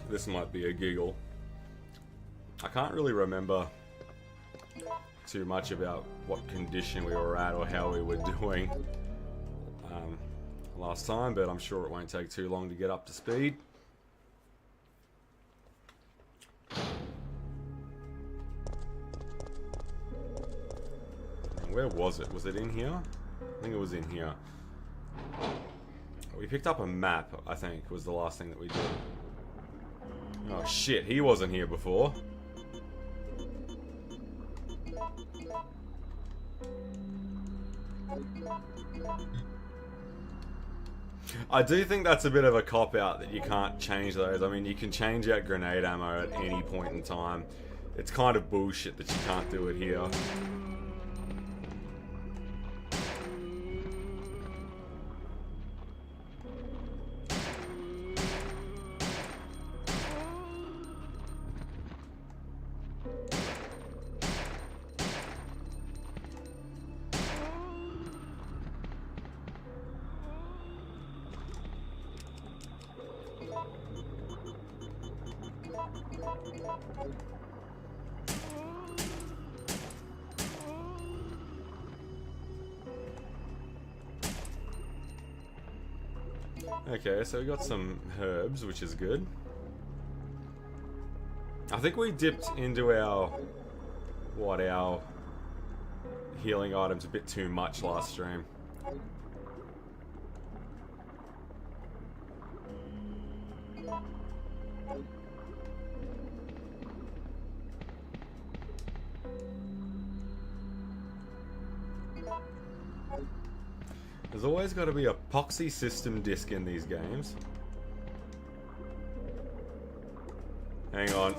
This might be a giggle. I can't really remember too much about what condition we were at or how we were doing last time, but I'm sure it won't take too long to get up to speed. Where was it? Was it in here? I think it was in here. We picked up a map, I think, was the last thing that we did. Oh shit, he wasn't here before. I do think that's a bit of a cop-out that you can't change those. I mean, you can change out grenade ammo at any point in time. It's kind of bullshit that you can't do it here. Okay, so we got some herbs, which is good. I think we dipped into our healing items a bit too much last stream. There's always got to be a poxy system disc in these games. Hang on.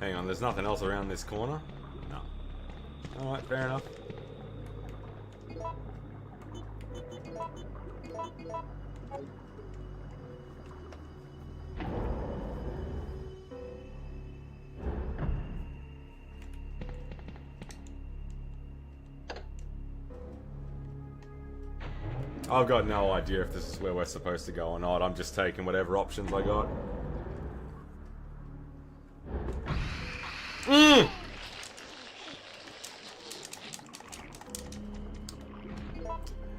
Hang on, there's nothing else around this corner? Alright, fair enough. I've got no idea if this is where we're supposed to go or not. I'm just taking whatever options I got.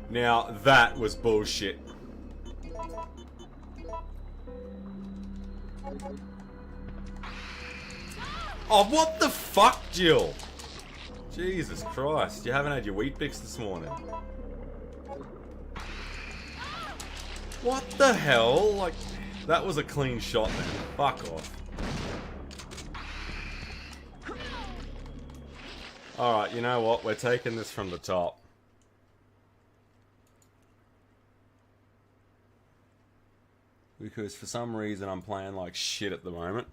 Now, that was bullshit. Oh, what the fuck, Jill? Jesus Christ, you haven't had your wheat bix this morning. What the hell? Like, that was a clean shot then. Fuck off. Alright, you know what? We're taking this from the top. Because for some reason I'm playing like shit at the moment.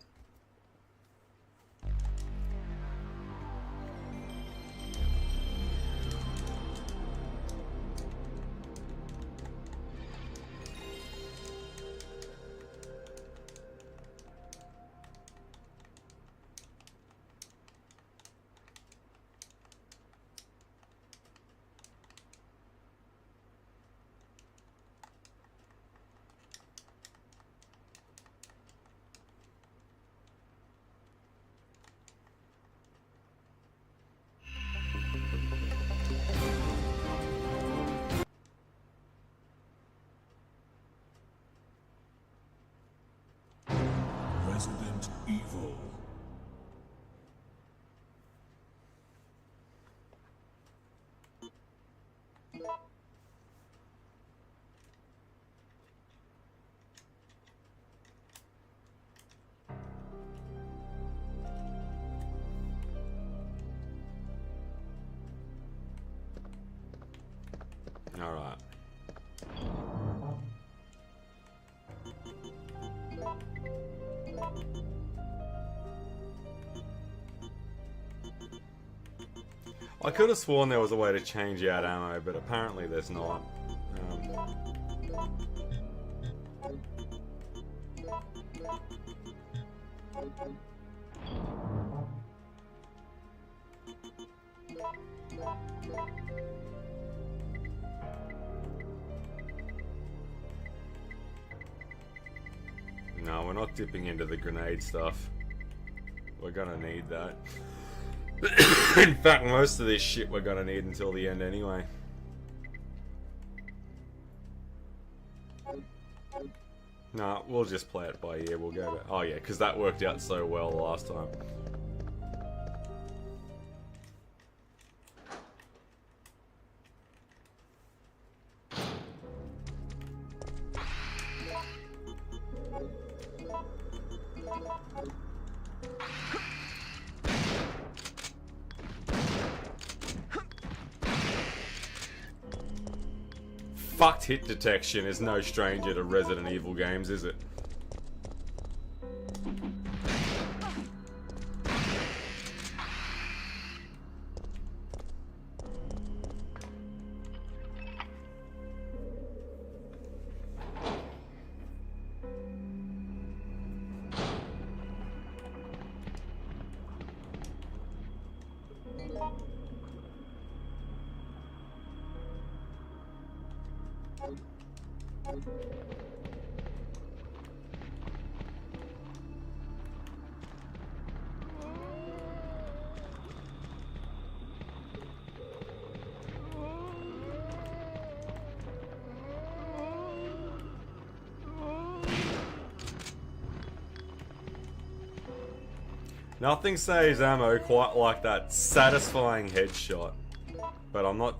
Resident Evil. All right. I could have sworn there was a way to change out ammo, but apparently there's not. No, we're not dipping into the grenade stuff. We're gonna need that. In fact, most of this shit we're gonna need until the end anyway. Nah, we'll just play it by ear. We'll go to... Oh yeah, because that worked out so well last time. Fucked hit detection is no stranger to Resident Evil games, is it? Nothing saves ammo quite like that satisfying headshot. But I'm not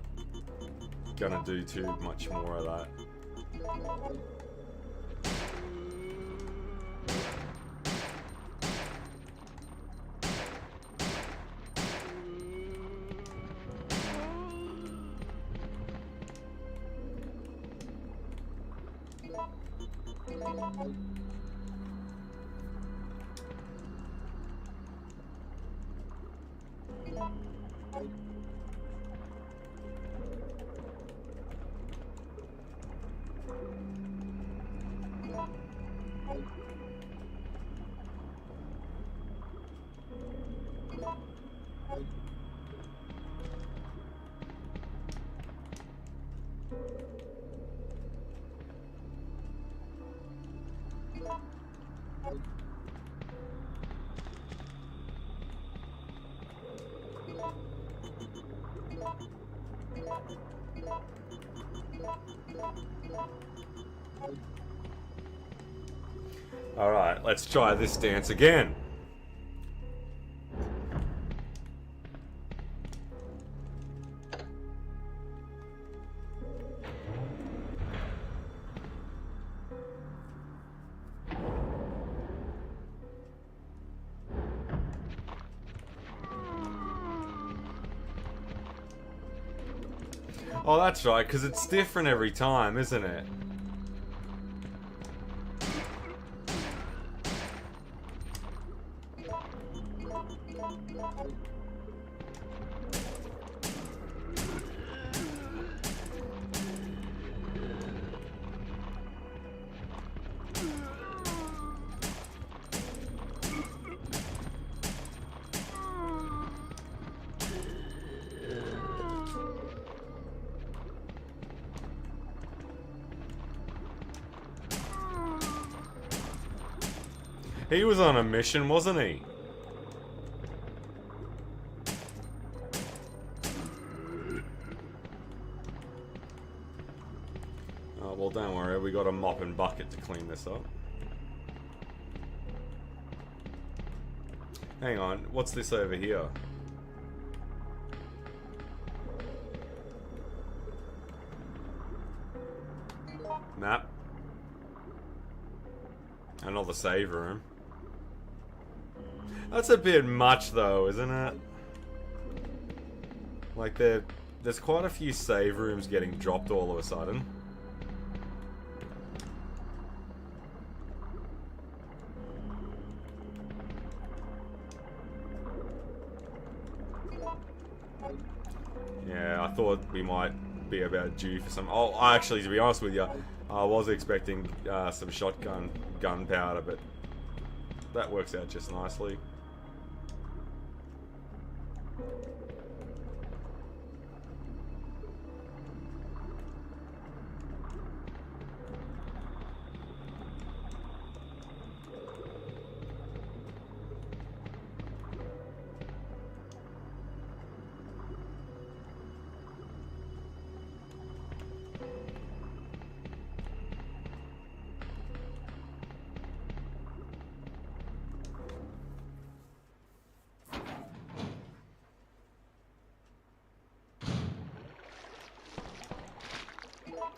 gonna do too much more of that. Alright, let's try this dance again. Oh, that's right, because it's different every time, isn't it? He was on a mission, wasn't he? Oh, well, don't worry. We got a mop and bucket to clean this up. Hang on. What's this over here? Map. Another save room. That's a bit much though, isn't it? Like there's quite a few save rooms getting dropped all of a sudden. Yeah, I thought we might be about due for some... Oh, actually, to be honest with you, I was expecting some shotgun gunpowder, but that works out just nicely.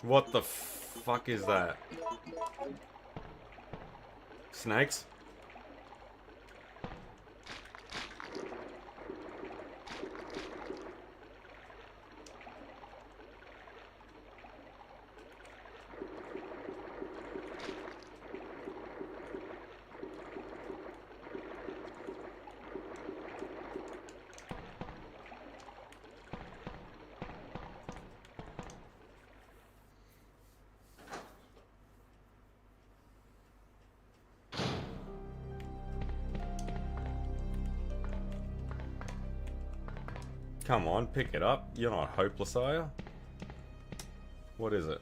What the fuck is that? Snakes? Come on, pick it up. You're not hopeless, are you? What is it?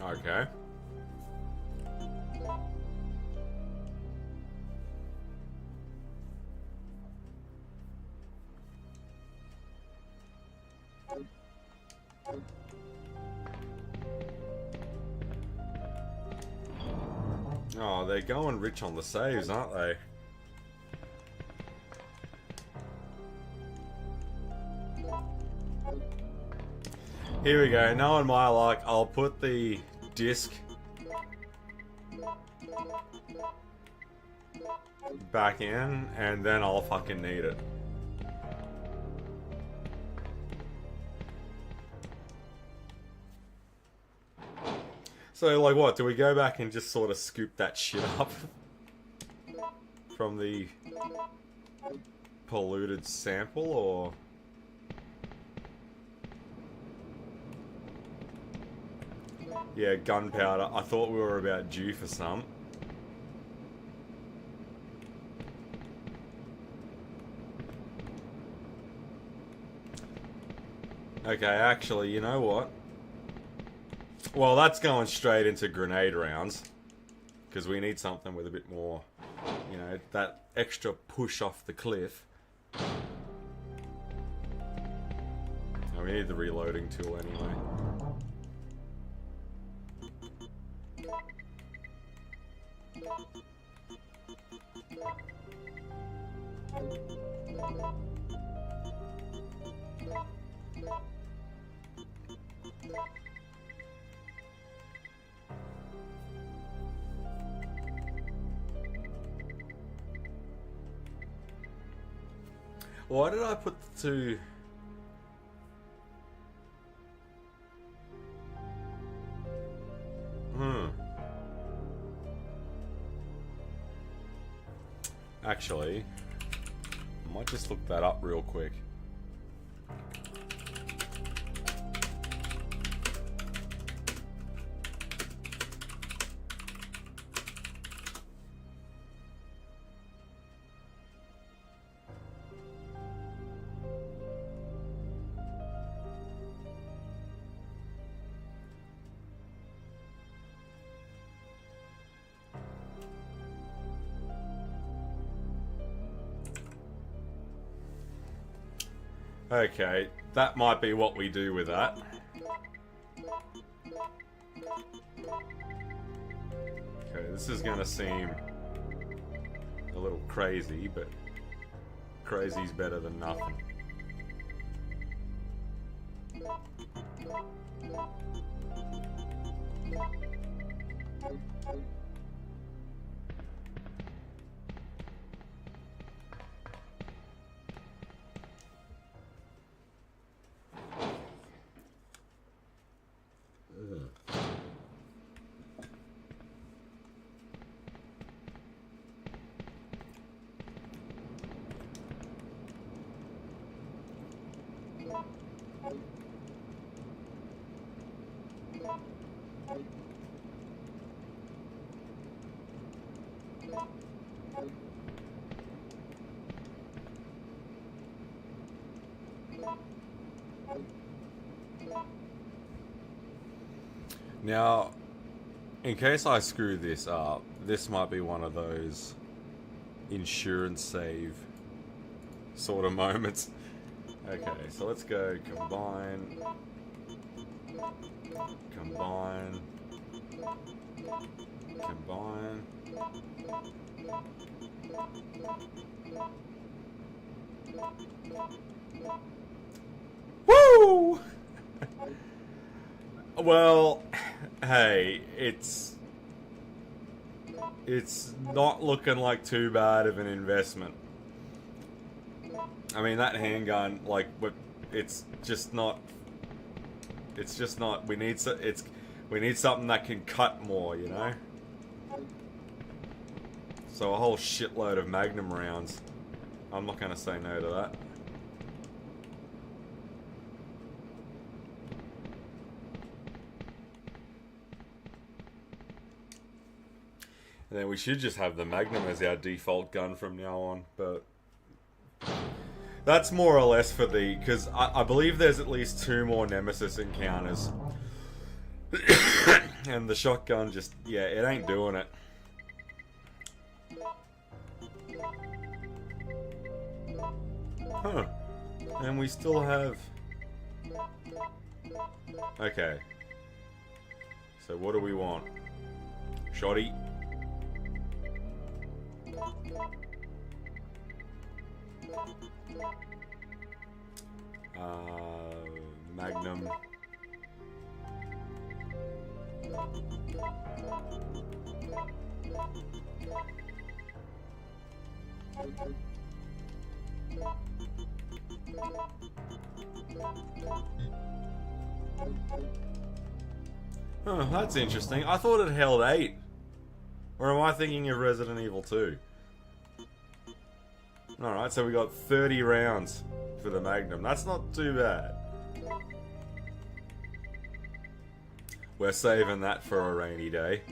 Okay. Oh, they're going rich on the saves, aren't they? Here we go. Knowing my luck, I'll put the disc back in, and then I'll fucking need it. So, like, what? Do we go back and just sort of scoop that shit up from the polluted sample, or... Yeah, gunpowder. I thought we were about due for some. Okay, actually, you know what? Well, that's going straight into grenade rounds. Because we need something with a bit more, you know, that extra push off the cliff. Oh, we need the reloading tool anyway. Why did I put the two... Actually, I might just look that up real quick. Okay, that might be what we do with that. Okay, this is gonna seem a little crazy, but crazy's better than nothing. Now, in case I screw this up, this might be one of those insurance save sort of moments. Okay, so let's go combine, combine, combine. Woo! Well, hey, it's not looking like too bad of an investment. I mean, that handgun, like, it's just not. It's just not. We need something that can cut more, you know. So a whole shitload of Magnum rounds. I'm not gonna say no to that. And then we should just have the Magnum as our default gun from now on, but that's more or less for the, because I believe there's at least 2 more Nemesis encounters. And the shotgun just, yeah, it ain't doing it. Huh. And we still have... Okay. So what do we want? Shotty. Magnum. Oh, that's interesting. I thought it held 8. Or am I thinking of Resident Evil 2? Alright, so we got 30 rounds for the Magnum. That's not too bad. We're saving that for a rainy day.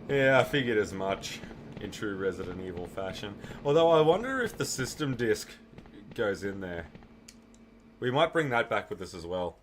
Yeah, I figured as much in true Resident Evil fashion. Although I wonder if the system disc goes in there. We might bring that back with us as well.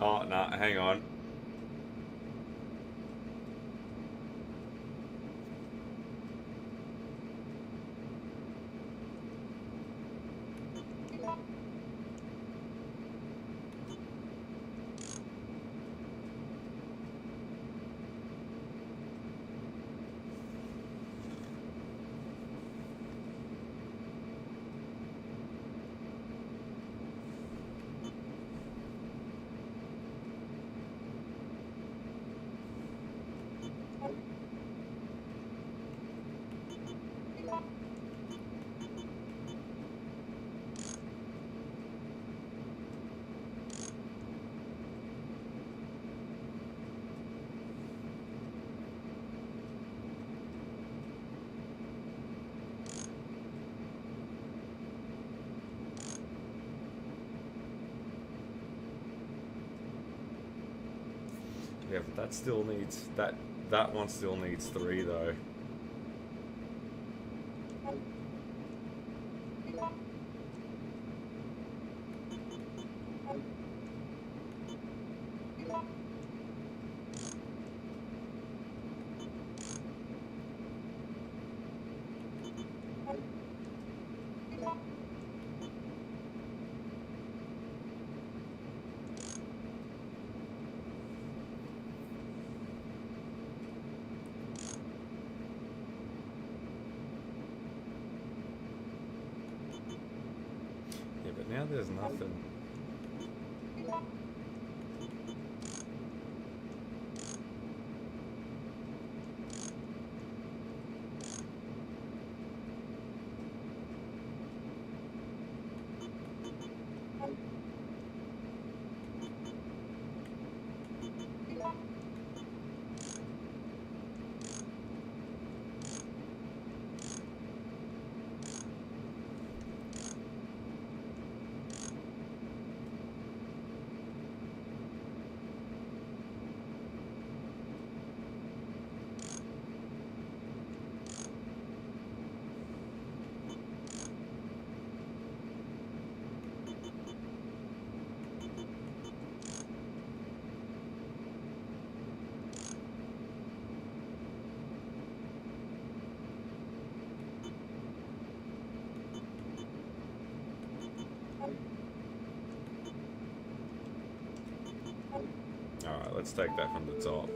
Oh, no, hang on. Yeah, but that still needs that one still needs 3 though. Yeah, but now there's nothing. Alright, let's take that from the top.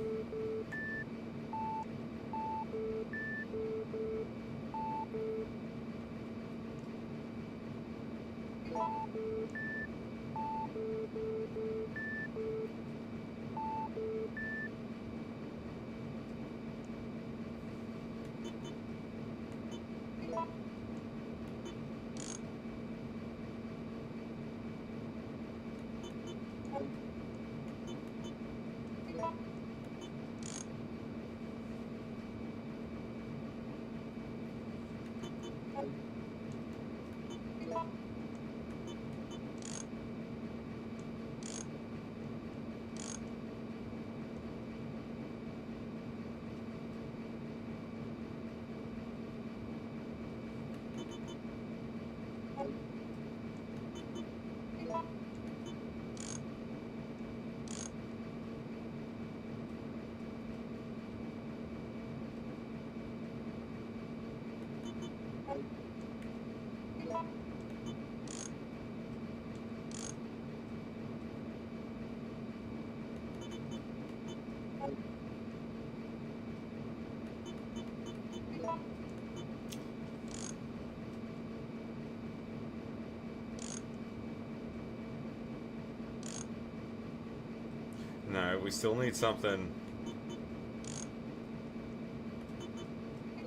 No, we still need something.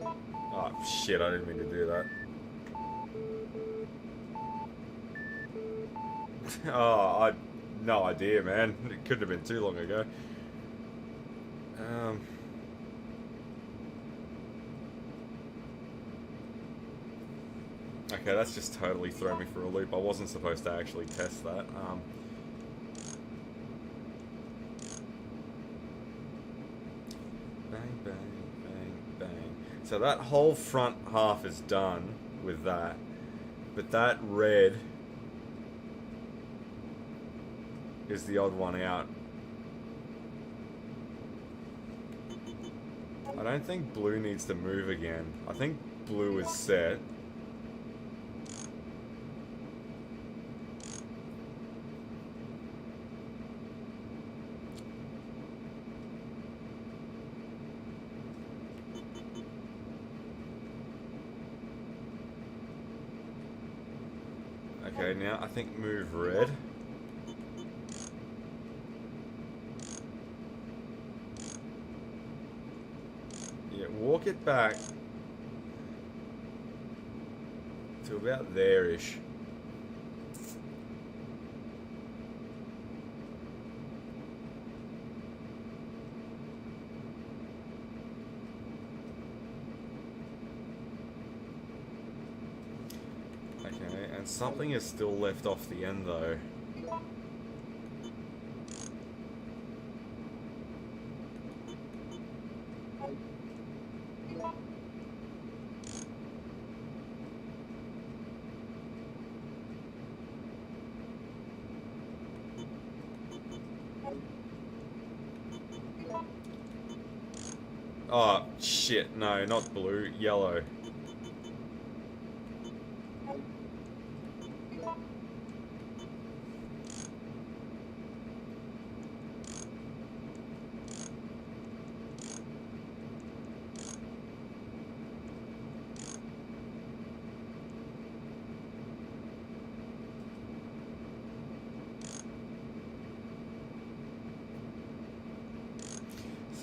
Oh shit, I didn't mean to do that. Oh, I no idea, man. It couldn't have been too long ago. Okay, that's just totally thrown me for a loop. I wasn't supposed to actually test that. Bang, bang, bang, bang. So that whole front half is done with that. But that red is the odd one out. I don't think blue needs to move again. I think blue is set. Okay, now I think move red. Yeah, walk it back to about there-ish. Okay, and something is still left off the end though. Oh, shit, no, not blue, yellow.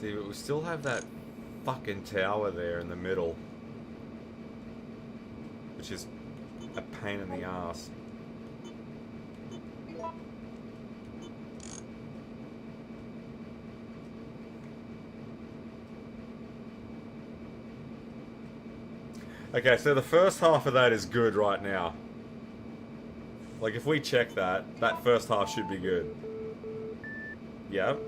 See, but we still have that fucking tower there in the middle, which is a pain in the ass. Okay, so the first half of that is good right now. Like, if we check that, that first half should be good. Yep.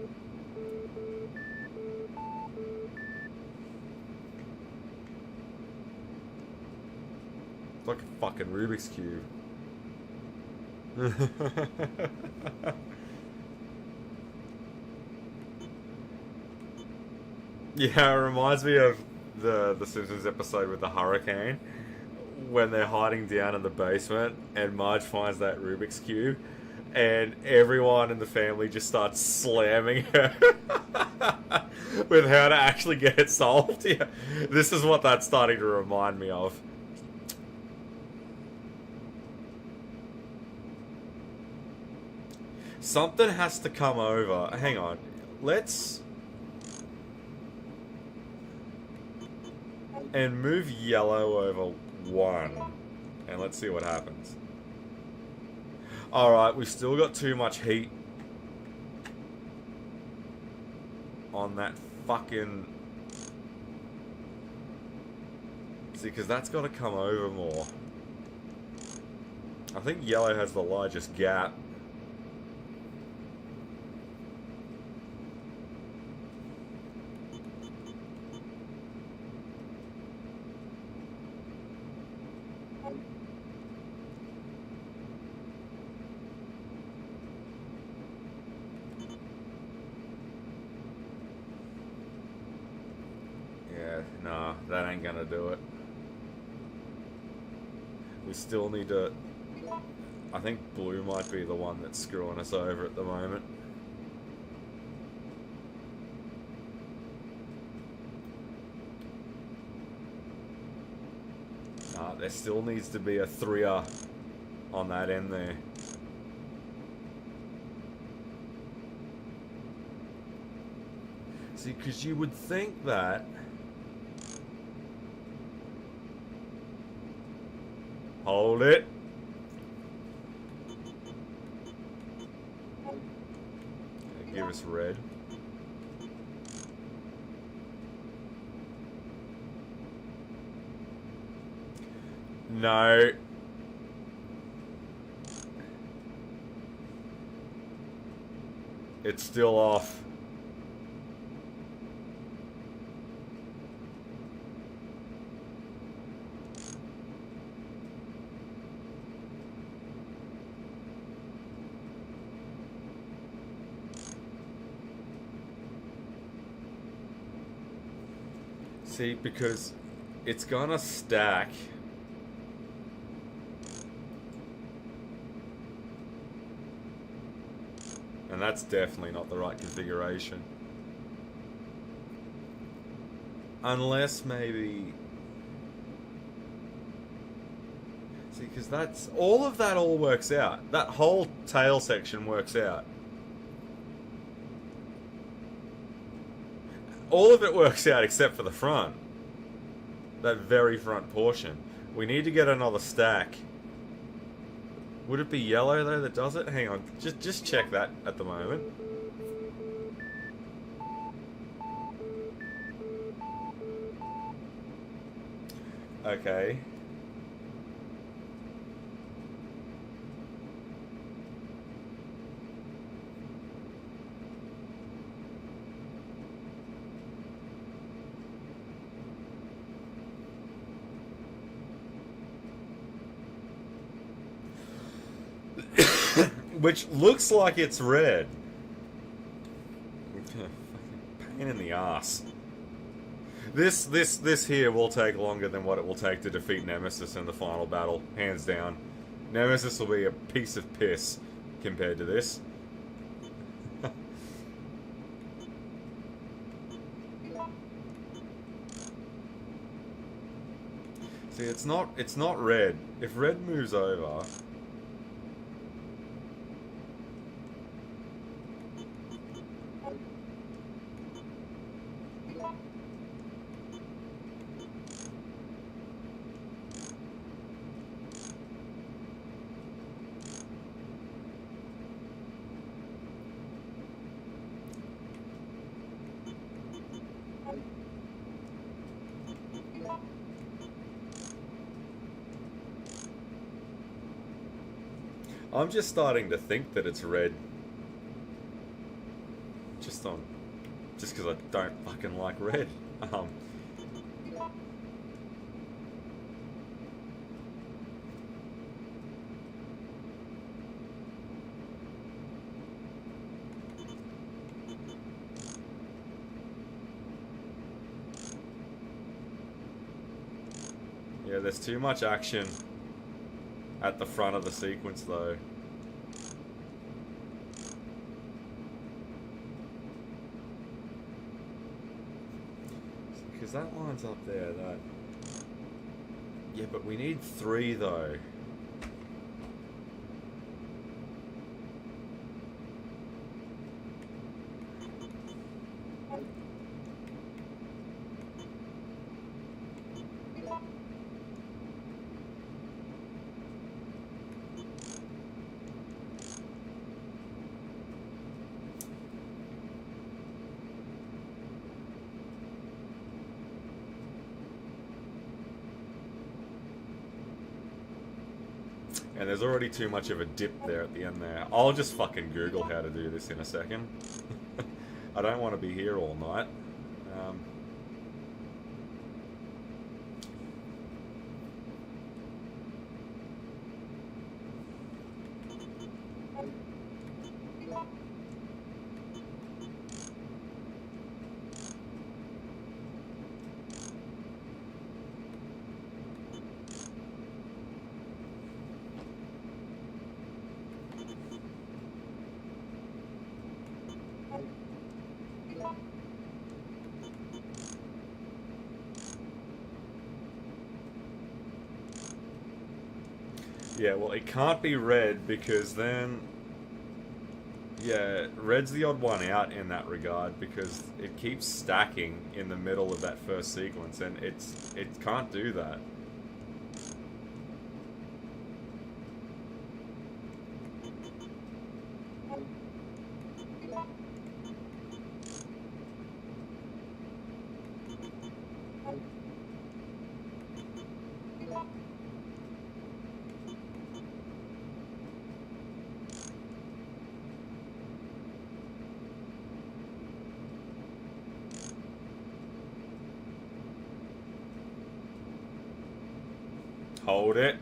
It's like a fucking Rubik's Cube. Yeah, it reminds me of the Simpsons episode with the hurricane, when they're hiding down in the basement and Marge finds that Rubik's Cube and everyone in the family just starts slamming her with how to actually get it solved. Yeah, this is what that's starting to remind me of. Something has to come over. Hang on. Let's... And move yellow over 1. And let's see what happens. Alright, we've still got too much heat on that fucking... See, because that's got to come over more. I think yellow has the largest gap. Nah, that ain't gonna do it. We still need to... I think blue might be the one that's screwing us over at the moment. Nah, there still needs to be a 3-er on that end there. See, because you would think that... Hold it. Okay, give us red. No. It's still off. See, because it's gonna stack. And that's definitely not the right configuration. Unless maybe... See, because that's... All of that all works out. That whole tail section works out. All of it works out except for the front. That very front portion. We need to get another stack. Would it be yellow though that does it? Hang on, just check that at the moment. Okay. Which looks like it's red. Fucking pain in the ass. This here will take longer than what it will take to defeat Nemesis in the final battle, hands down. Nemesis will be a piece of piss compared to this. See, it's not red. If red moves over, I'm just starting to think that it's red. Just because I don't fucking like red. Yeah, there's too much action at the front of the sequence, though. Because that line's up there, that... Yeah, but we need 3, though. And there's already too much of a dip there at the end there. I'll just fucking Google how to do this in a second. I don't want to be here all night. Yeah, well, it can't be red because then... Yeah, red's the odd one out in that regard because it keeps stacking in the middle of that first sequence and it can't do that. Hold it.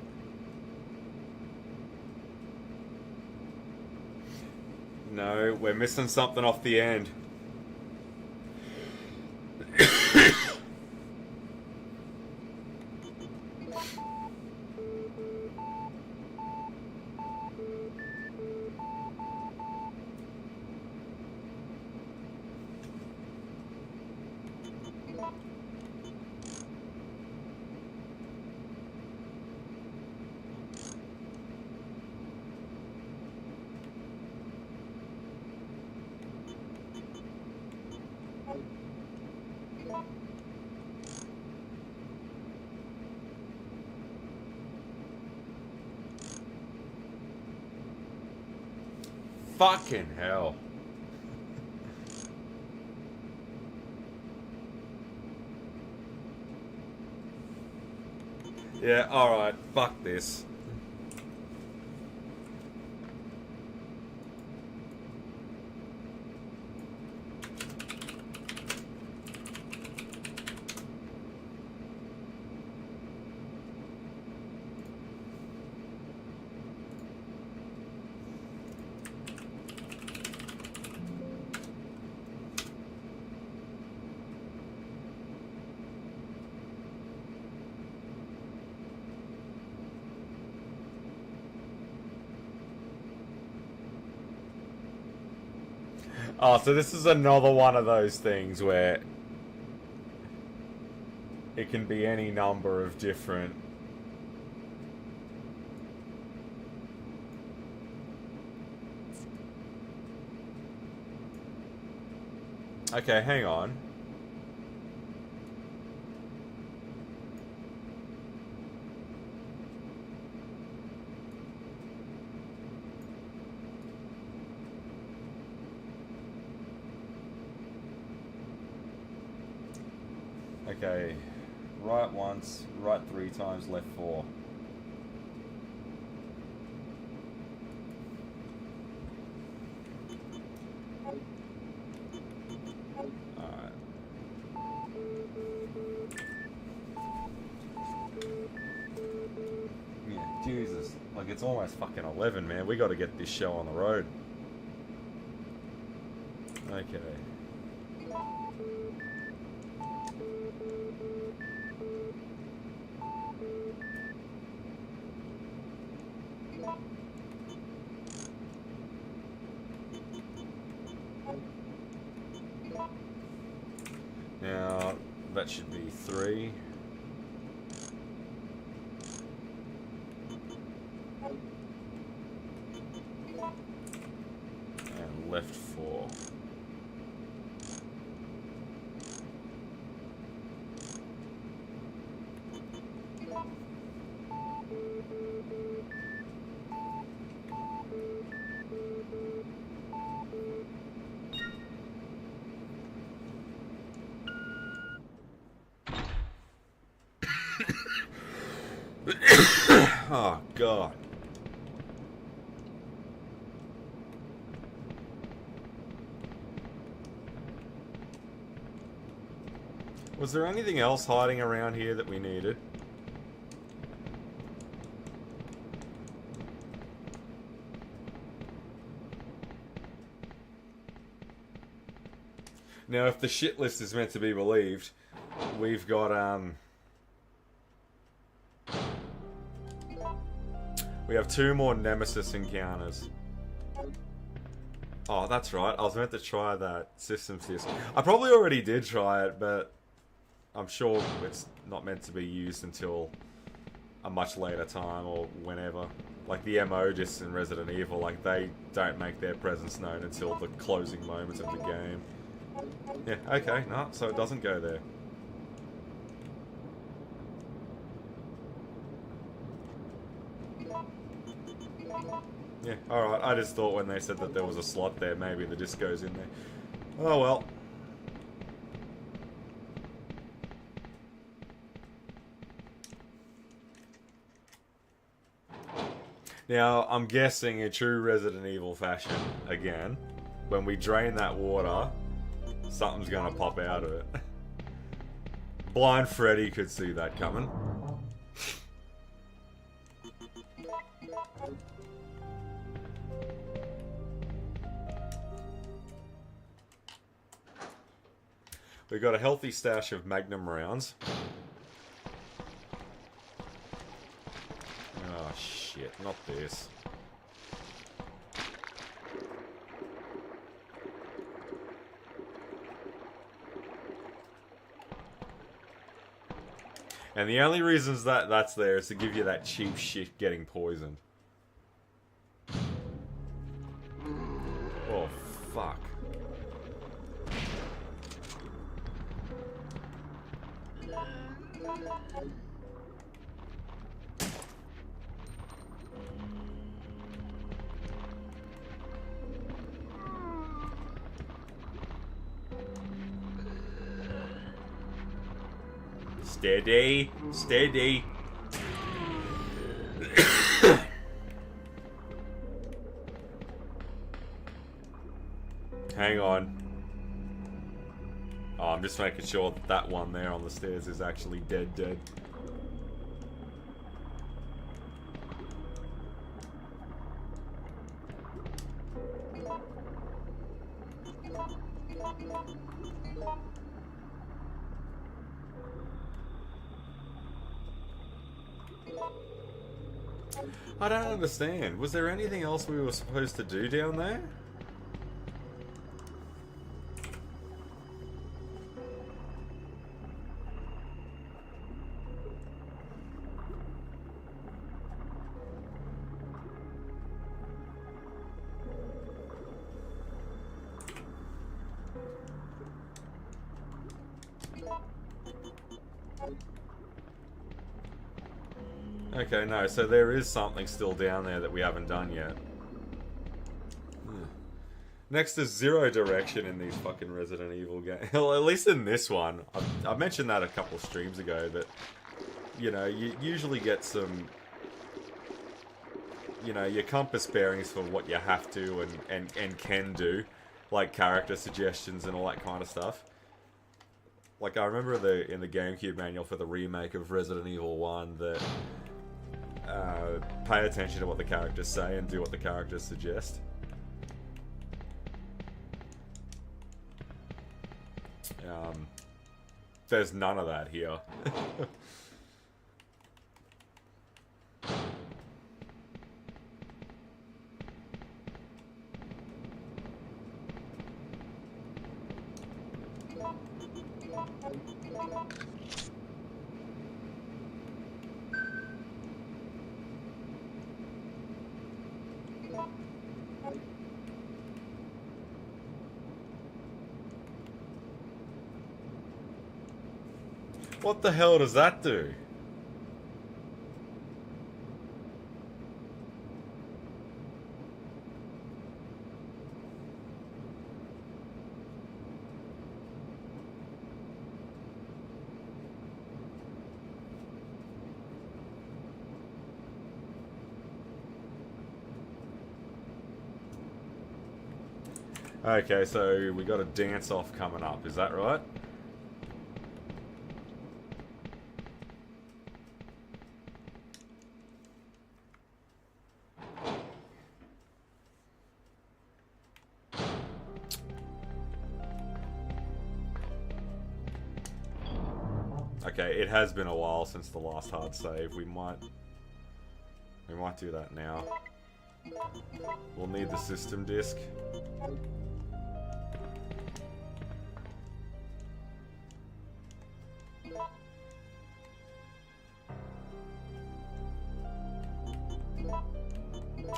No, we're missing something off the end. Fucking hell. Yeah, alright, fuck this. Oh, so this is another one of those things where it can be any number of different... Okay, hang on. Okay, right once, right 3 times, left 4. Alright. Yeah, Jesus. Like, it's almost fucking 11, man. We gotta get this show on the road. Okay. Now, that should be 3. And left 4. Oh, God. Was there anything else hiding around here that we needed? Now, if the shit list is meant to be believed, we've got, we have 2 more Nemesis encounters. Oh, that's right. I was meant to try that systems disc. I probably already did try it, but I'm sure it's not meant to be used until a much later time or whenever. Like the MO discs in Resident Evil, like they don't make their presence known until the closing moments of the game. Yeah, okay, no, so it doesn't go there. Yeah, alright, I just thought when they said that there was a slot there, maybe the disc goes in there. Oh well. Now, I'm guessing in true Resident Evil fashion, again, when we drain that water, something's gonna pop out of it. Blind Freddy could see that coming. We got a healthy stash of Magnum rounds. Oh shit, not this. And the only reasons that that's there is to give you that cheap shit getting poisoned. Oh fuck. Steady, steady. Hang on. Oh, I'm just making sure that that one there on the stairs is actually dead. I don't understand. Was there anything else we were supposed to do down there? Okay, no, so there is something still down there that we haven't done yet. Next is zero direction in these fucking Resident Evil games. Well, at least in this one. I mentioned that a couple of streams ago, that, you know, you usually get some, you know, your compass bearings for what you have to and can do. Like character suggestions and all that kind of stuff. Like, I remember in the GameCube manual for the remake of Resident Evil 1 that pay attention to what the characters say and do what the characters suggest. There's none of that here. What the hell does that do? Okay, so we got a dance off coming up, is that right? Okay, it has been a while since the last hard save. We might do that now. We'll need the system disk.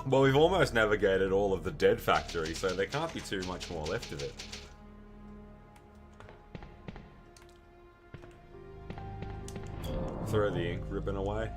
Well, we've almost navigated all of the dead factory, so there can't be too much more left of it. Throw the ink ribbon away.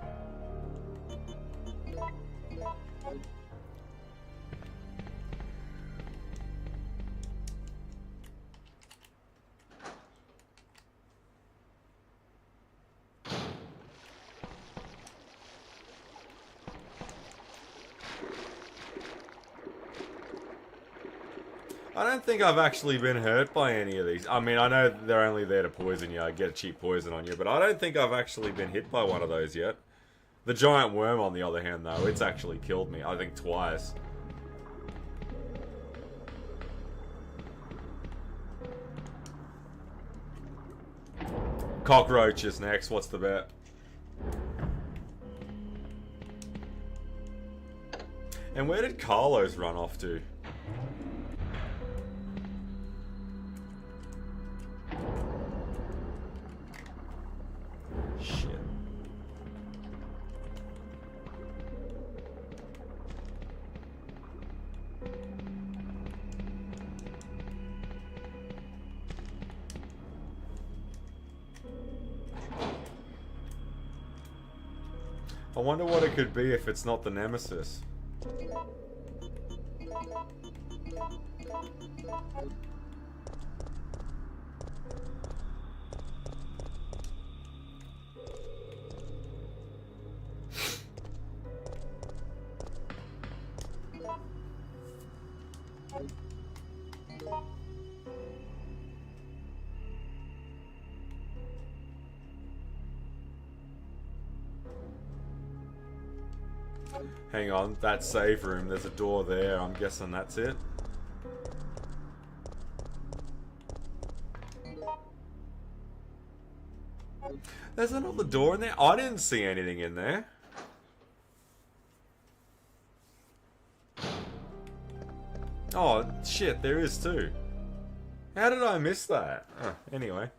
I don't think I've actually been hurt by any of these. I mean, I know they're only there to poison you, get a cheap poison on you, but I don't think I've actually been hit by one of those yet. The giant worm, on the other hand, though, it's actually killed me, I think twice. Cockroaches next, what's the bet? And where did Carlos run off to? Shit. I wonder what it could be if it's not the Nemesis. Hang on, that save room, there's a door there, I'm guessing that's it. There's another door in there? I didn't see anything in there. Oh, shit, there is too. How did I miss that? Anyway.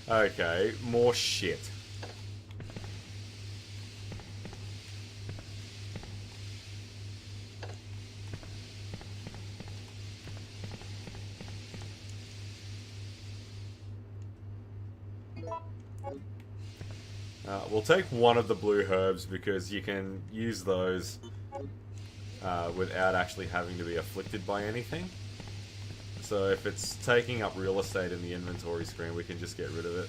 Okay, more shit. We'll take one of the blue herbs because you can use those without actually having to be afflicted by anything. So if it's taking up real estate in the inventory screen, we can just get rid of it.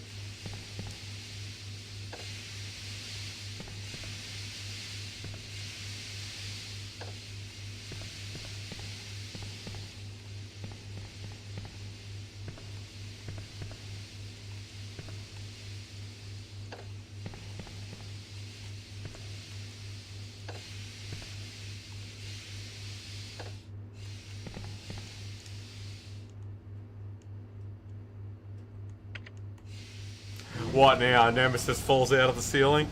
What now? Nemesis falls out of the ceiling?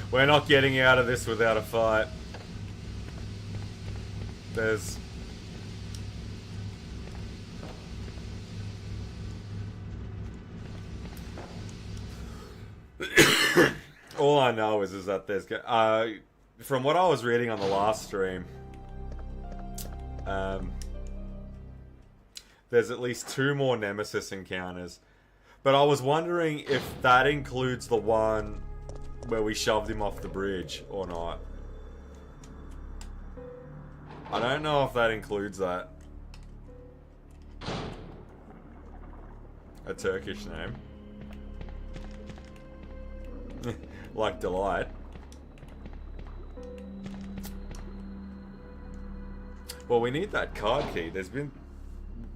We're not getting out of this without a fight. There's... all I know is that there's... from what I was reading on the last stream, there's at least 2 more Nemesis encounters. But I was wondering if that includes the one where we shoved him off the bridge or not. I don't know if that includes that. A Turkish name. Like Delight. Well, we need that card key.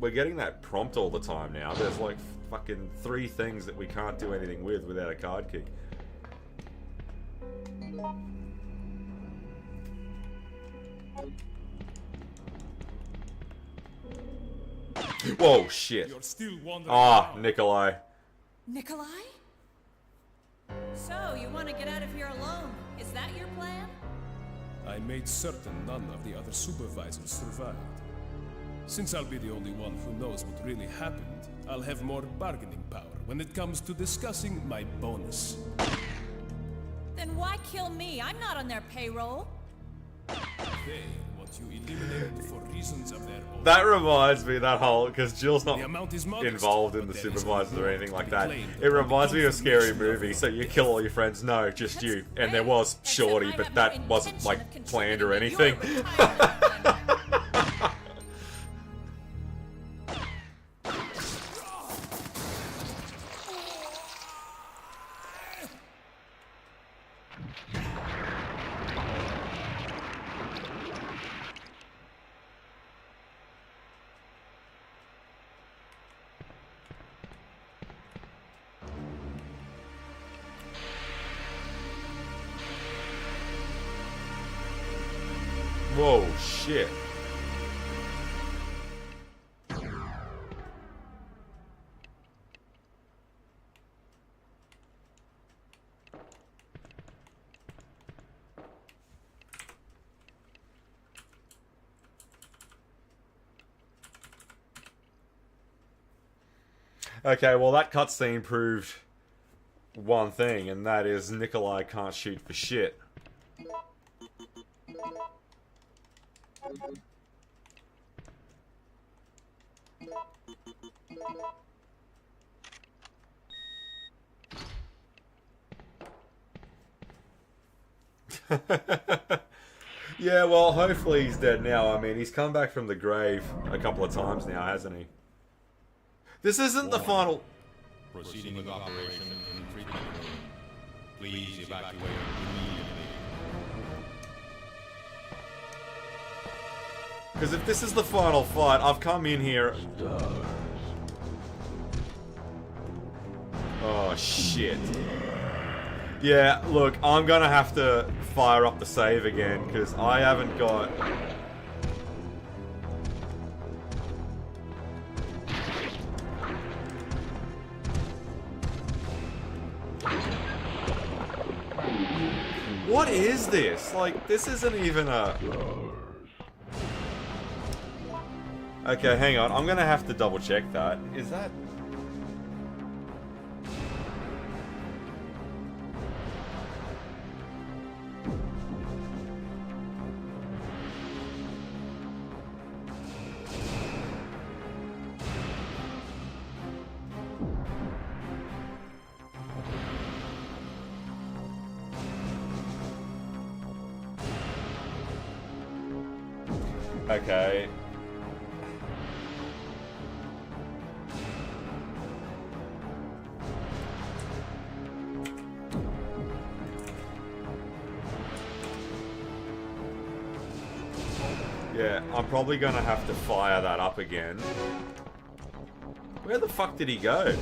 We're getting that prompt all the time now. There's like fucking 3 things that we can't do anything with without a card key. Whoa, shit. You're still Ah, Nikolai. Nikolai? So, you want to get out of here alone? Is that your plan? I made certain none of the other supervisors survived. Since I'll be the only one who knows what really happened, I'll have more bargaining power when it comes to discussing my bonus. Then why kill me? I'm not on their payroll. They want you eliminated for reasons of their own. That reminds me, that whole, because Jill's not The amount is modest, involved in the but there is supervisors or no anything like to that. claim It reminds me of a scary confirmation movie, of so you kill all your friends. No, just you. And there was Shorty, but that wasn't, like, planned or anything. Whoa, shit. Okay, well that cutscene proved one thing, and that is Nikolai can't shoot for shit. Yeah, well, hopefully he's dead now. I mean, he's come back from the grave a couple of times now, hasn't he? This isn't the final... Proceeding with operation in treatment room. Please evacuate immediately. Because if this is the final fight, I've come in here... Oh, shit. Yeah, look, I'm gonna have to fire up the save again, because I haven't got... What is this? Like, this isn't even a... Okay, hang on. I'm gonna have to double check that. Is that... Okay. Yeah, I'm probably gonna have to fire that up again. Where the fuck did he go?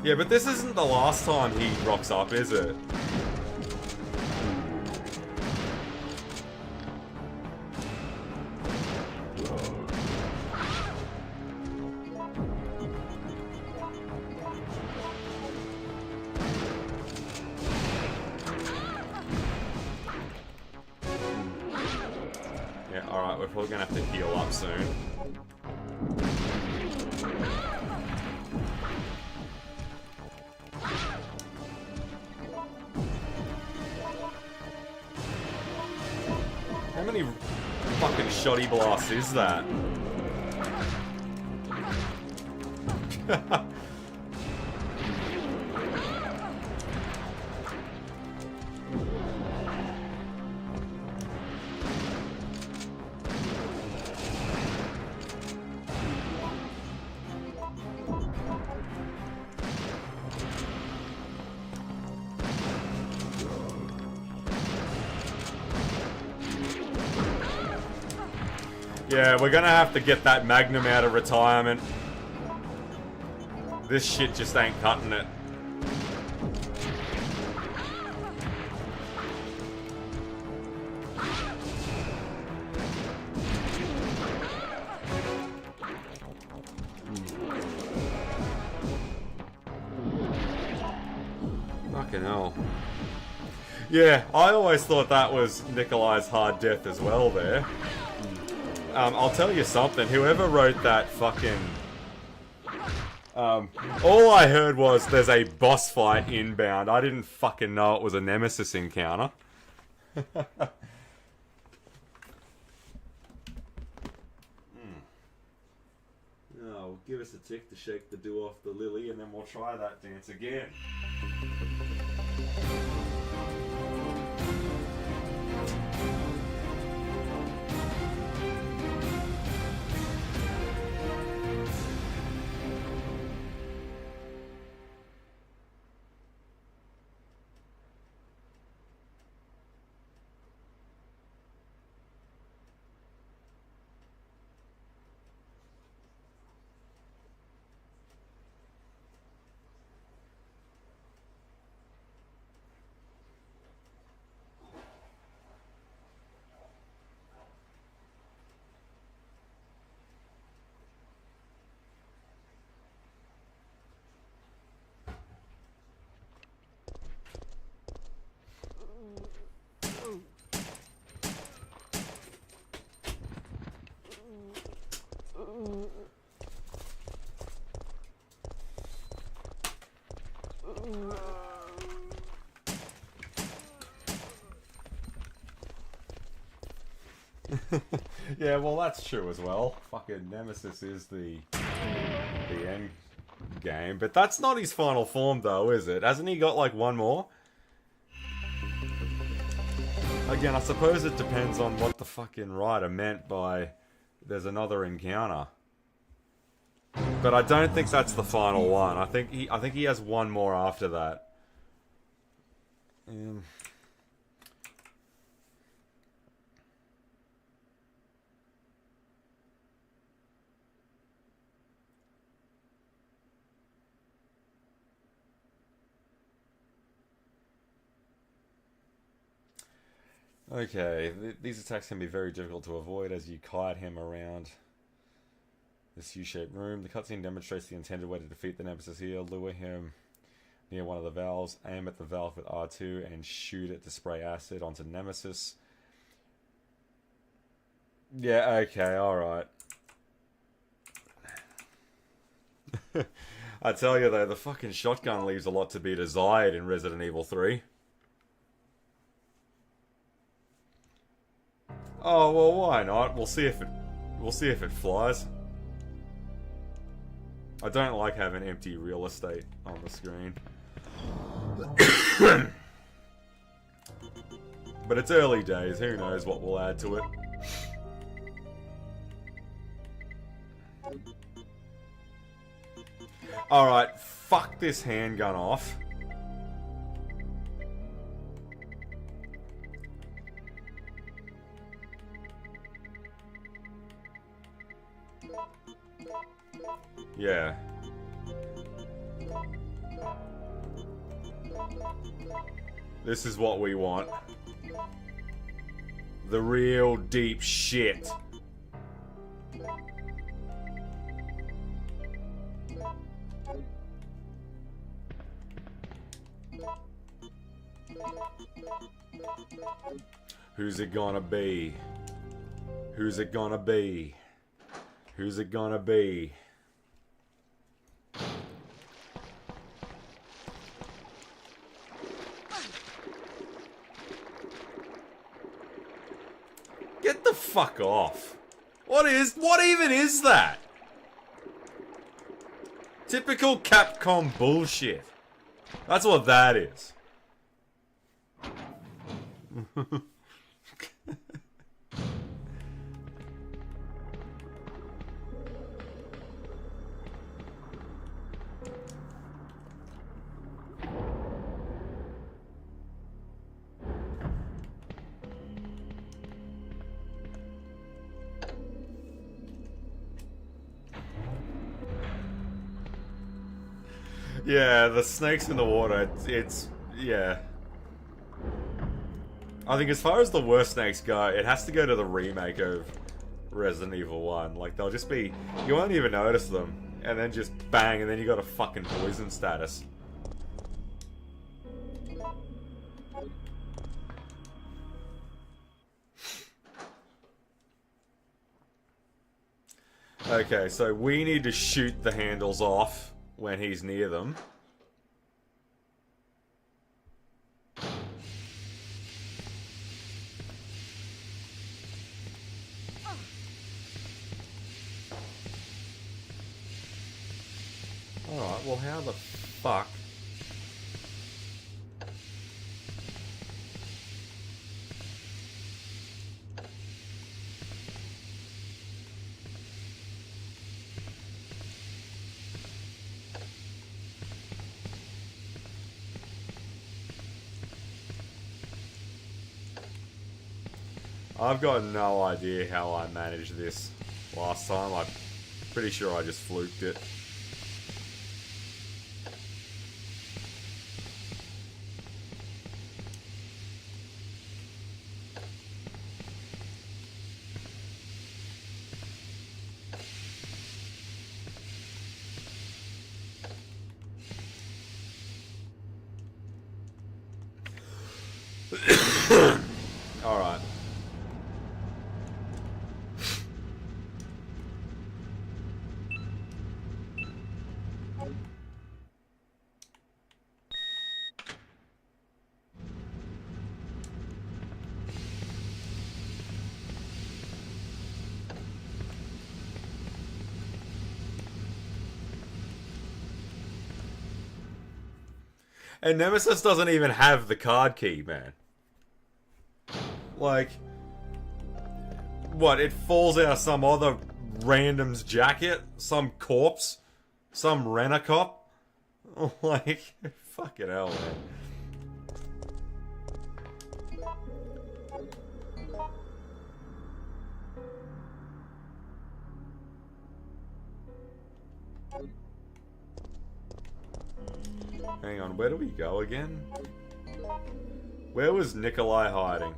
Yeah, but this isn't the last time he rocks up, is it? Yeah, alright, we're probably gonna have to heal up soon. How many fucking shoddy blasts is that? Yeah, we're gonna have to get that Magnum out of retirement. This shit just ain't cutting it. Fucking hell. Yeah, I always thought that was Nikolai's hard death as well there. I'll tell you something, whoever wrote that fucking... all I heard was there's a boss fight inbound. I didn't fucking know it was a Nemesis encounter. Oh, give us a tick to shake the dew off the lily and then we'll try that dance again. Yeah, well, that's true as well. Fucking Nemesis is the end game, but that's not his final form, though, is it? Hasn't he got like one more? Again, I suppose it depends on what the fucking writer meant by there's another encounter. But I don't think that's the final one. I think he has one more after that. Okay, these attacks can be very difficult to avoid as you kite him around this U-shaped room. The cutscene demonstrates the intended way to defeat the Nemesis here. Lure him near one of the valves, aim at the valve with R2, and shoot it to spray acid onto Nemesis. Yeah, okay, alright. I tell you though, the fucking shotgun leaves a lot to be desired in Resident Evil 3. Oh, well, why not? We'll see if it flies. I don't like having empty real estate on the screen. But it's early days, who knows what we'll add to it. Alright, fuck this handgun off. Yeah. This is what we want. The real deep shit. Who's it gonna be? Who's it gonna be? Who's it gonna be? Get the fuck off. What even is that? Typical Capcom bullshit. That's what that is. Yeah, the snakes in the water, it's yeah. I think as far as the worst snakes go, it has to go to the remake of Resident Evil 1. Like, they'll just be, you won't even notice them, and then just bang, and then you got a fucking poison status. Okay, so we need to shoot the handles off when he's near them. Alright, well how the fuck? I've got no idea how I managed this last time. I'm pretty sure I just fluked it. Alright. And Nemesis doesn't even have the card key, man. Like, what, it falls out of some other random's jacket? Some corpse? Some rent-a-cop? Like, fucking hell, man. Hang on, where do we go again? Where was Nikolai hiding?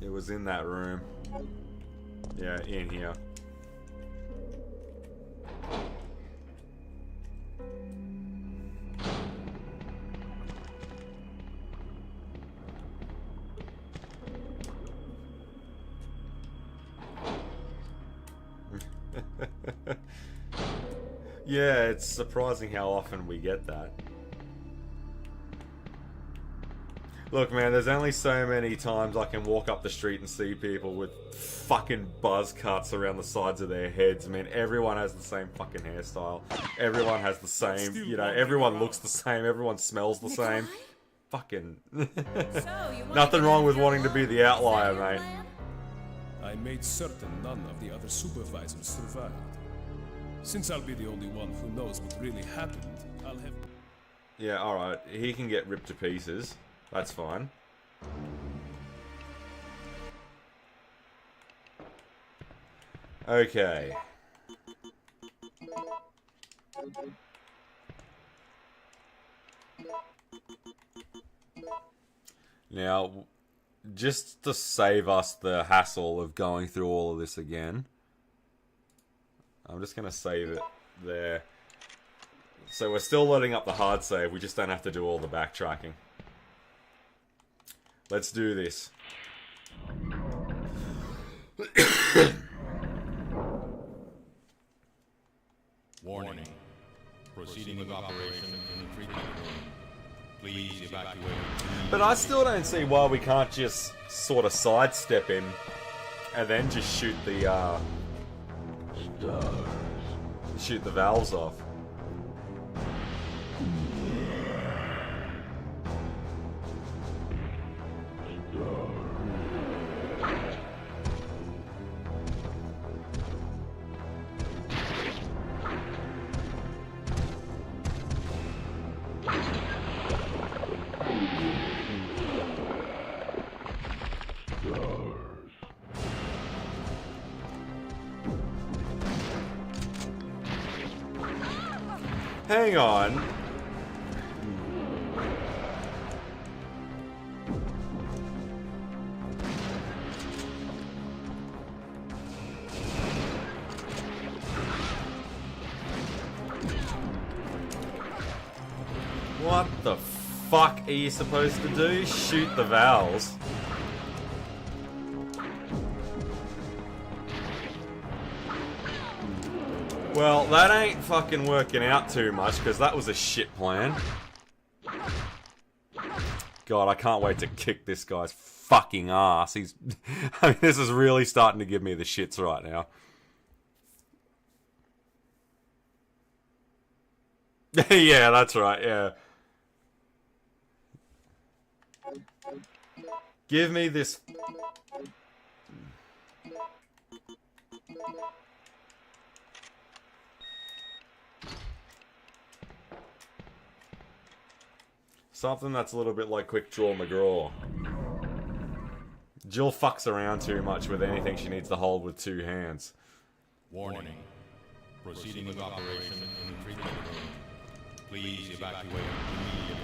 It was in that room. Yeah, in here. Yeah, it's surprising how often we get that. Look, man, there's only so many times I can walk up the street and see people with fucking buzz cuts around the sides of their heads. I mean, everyone has the same fucking hairstyle. Everyone has the same, you know, everyone looks the same, everyone smells the same. Fucking... Nothing wrong with wanting to be the outlier, mate. I made certain none of the other supervisors survived. Since I'll be the only one who knows what really happened, I'll have... Yeah, alright. He can get ripped to pieces. That's fine. Okay. Now, just to save us the hassle of going through all of this again, I'm just going to save it there. So we're still loading up the hard save, we just don't have to do all the backtracking. Let's do this. Warning. Proceeding with operation in the treatment room. Please evacuate. But I still don't see why we can't just sort of sidestep him and then just shoot the valves off. Hang on. What the fuck are you supposed to do? Shoot the valves. Well, that ain't fucking working out too much, because that was a shit plan. God, I can't wait to kick this guy's fucking ass. He's... I mean, this is really starting to give me the shits right now. Yeah, that's right, yeah. Give me this... Something that's a little bit like Quick Draw McGraw. Jill fucks around too much with anything she needs to hold with two hands. Warning. Proceeding with operation in the treatment room. Please evacuate immediately.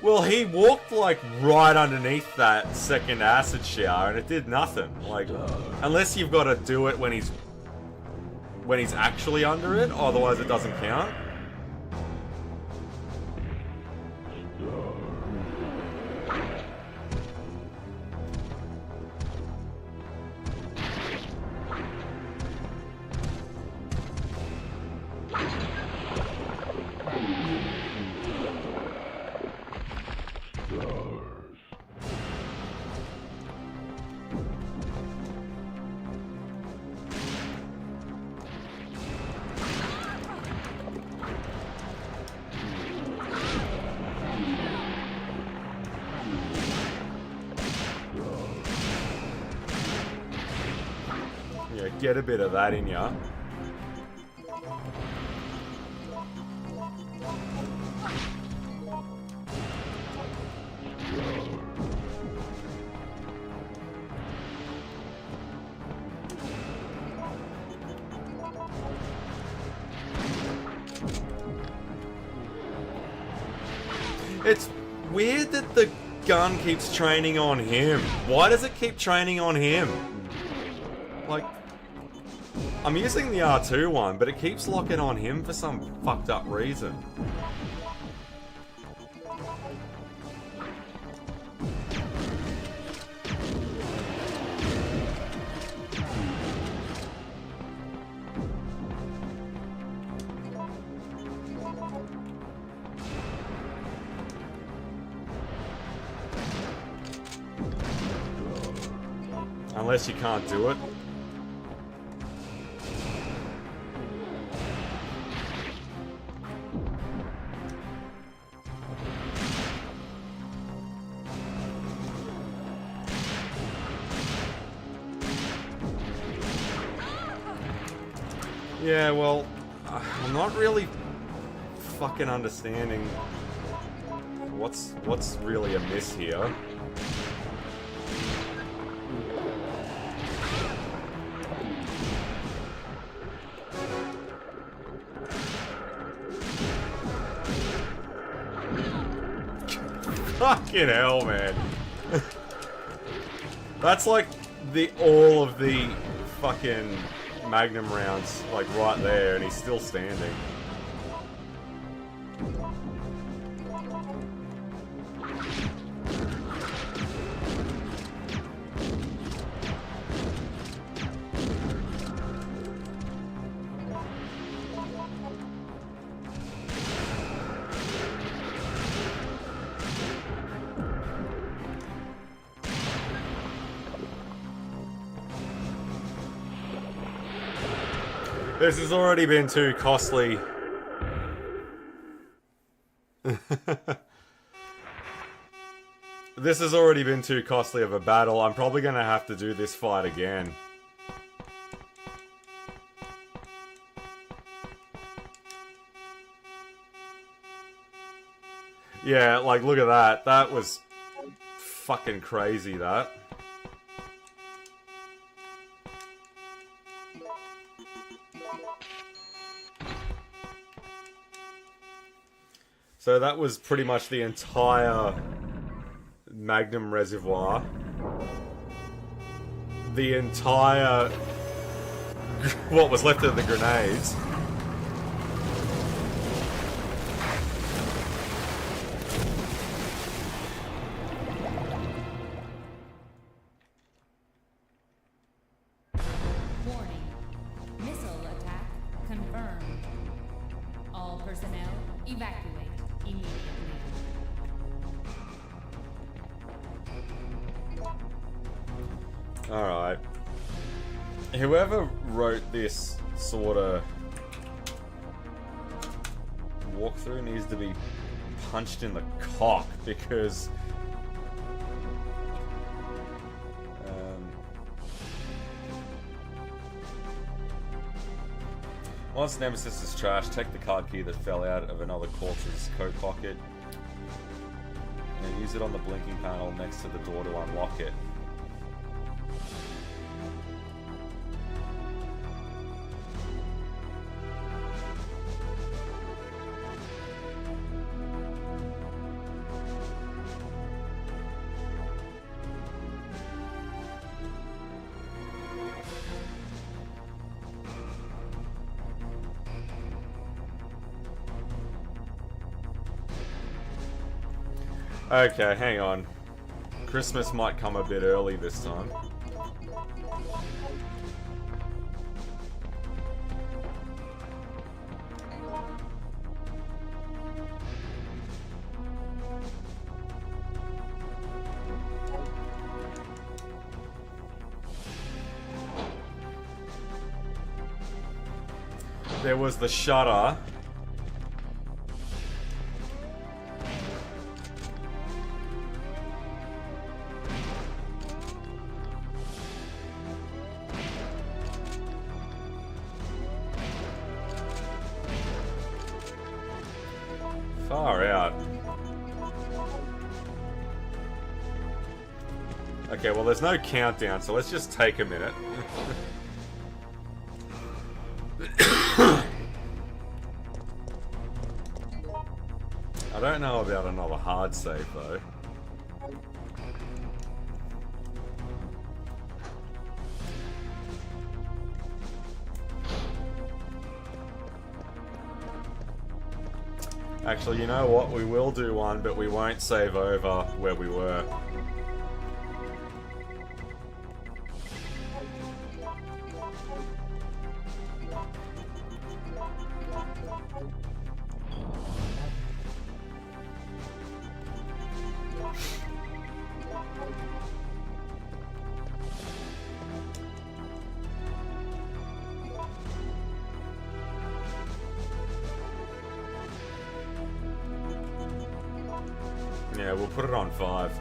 Well, he walked like right underneath that second acid shower and it did nothing. Like, unless you've got to do it when he's actually under it, otherwise it doesn't count. get a bit of that in ya. It's weird that the gun keeps training on him. Why does it keep training on him? Like, I'm using the R2 one, but it keeps locking on him for some fucked up reason. Unless you can't do it. Yeah, well, I'm not really fucking understanding what's really amiss here. Fucking hell, man. That's like all of the fucking Magnum rounds, like right there, and he's still standing. This has already been too costly. This has already been too costly of a battle. I'm probably gonna have to do this fight again. Yeah, like, look at that. That was fucking crazy, that. So that was pretty much the entire Magnum reservoir. The entire... what was left of the grenades. Warning. Missile attack confirmed. All personnel evacuate immediately. Alright. Whoever wrote this sort of walkthrough needs to be punched in the cock, because once Nemesis is trashed, take the card key that fell out of another corpse's coat pocket and use it on the blinking panel next to the door to unlock it. Okay, hang on. Christmas might come a bit early this time. There was the shutter. Far out. Okay, well there's no countdown, so let's just take a minute. I don't know about another hard save though. Actually, you know what? We will do one, but we won't save over where we were. Yeah, we'll put it on 5.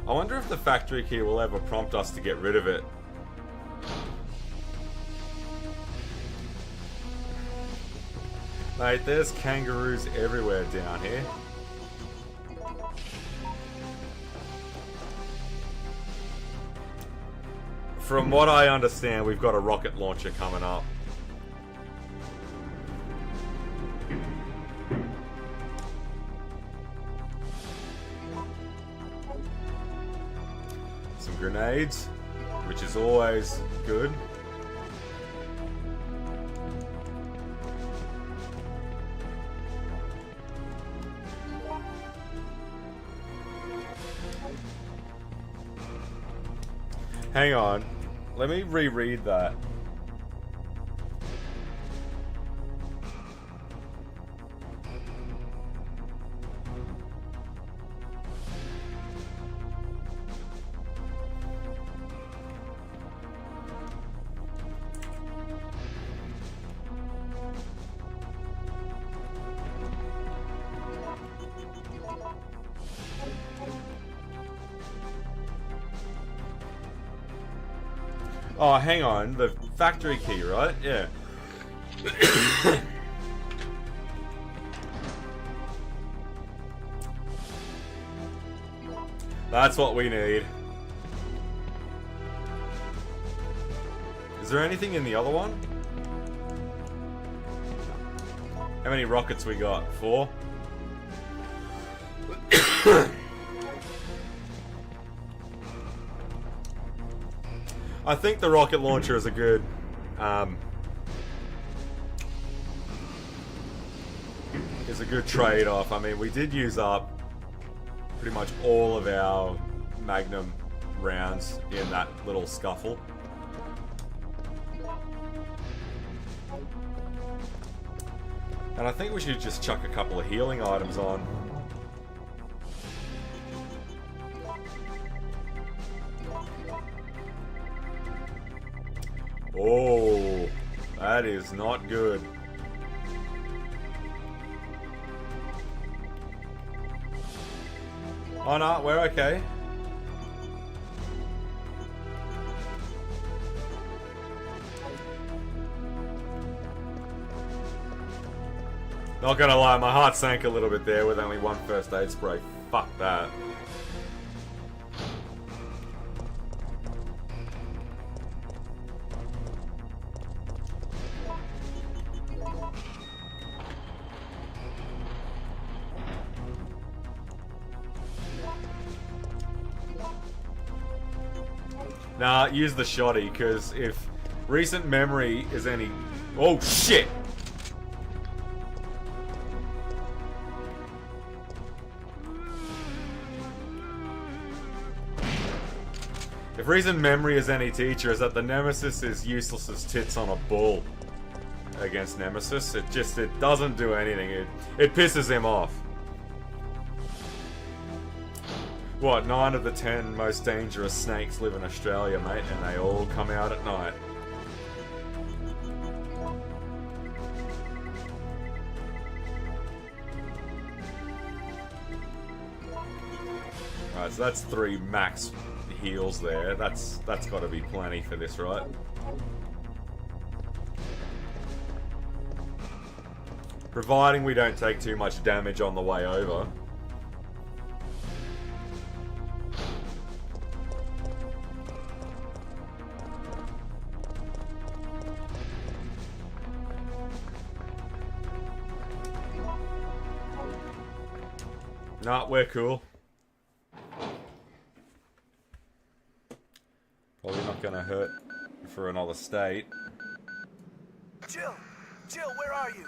I wonder if the factory key will ever prompt us to get rid of it. Mate, there's kangaroos everywhere down here. From what I understand, we've got a rocket launcher coming up. Some grenades, which is always good. Hang on, let me reread that. Oh, hang on. The factory key, right? Yeah. That's what we need. Is there anything in the other one? How many rockets we got? 4? I think the rocket launcher is a good trade-off. I mean, we did use up pretty much all of our Magnum rounds in that little scuffle. And I think we should just chuck a couple of healing items on. Oh, that is not good. Oh no, we're okay. Not gonna lie, my heart sank a little bit there with only 1 first aid spray. Fuck that. Nah, use the shotty, because if recent memory is any... Oh, shit! If recent memory is any teacher, is that the Nemesis is useless as tits on a bull against Nemesis. It doesn't do anything. It pisses him off. What, 9 of the 10 most dangerous snakes live in Australia, mate, and they all come out at night. Alright, so that's 3 max heals there. That's got to be plenty for this, right? Providing we don't take too much damage on the way over. Nah, we're cool. Probably not gonna hurt for another state. Jill! Jill, where are you?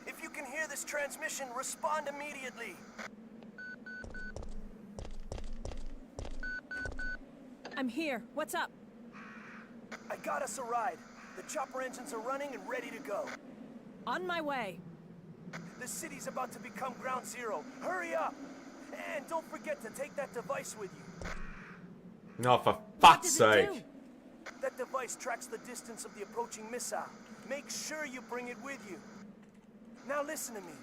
If you can hear this transmission, respond immediately. I'm here. What's up? I got us a ride. The chopper engines are running and ready to go. On my way. The city's about to become ground zero. Hurry up! And don't forget to take that device with you. No, for What fuck's does it sake. do? That device tracks the distance of the approaching missile. Make sure you bring it with you. Now listen to me.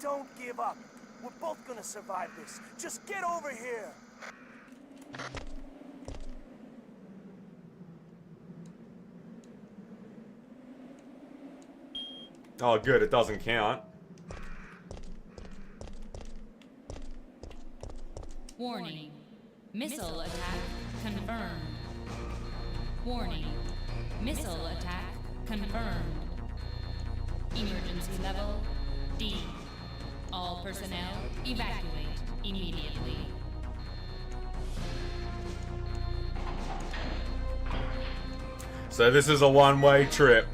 Don't give up. We're both gonna survive this. Just get over here! Oh, good, it doesn't count. Warning. Missile attack confirmed. Warning. Missile attack confirmed. Emergency level D. All personnel evacuate immediately. So this is a one-way trip.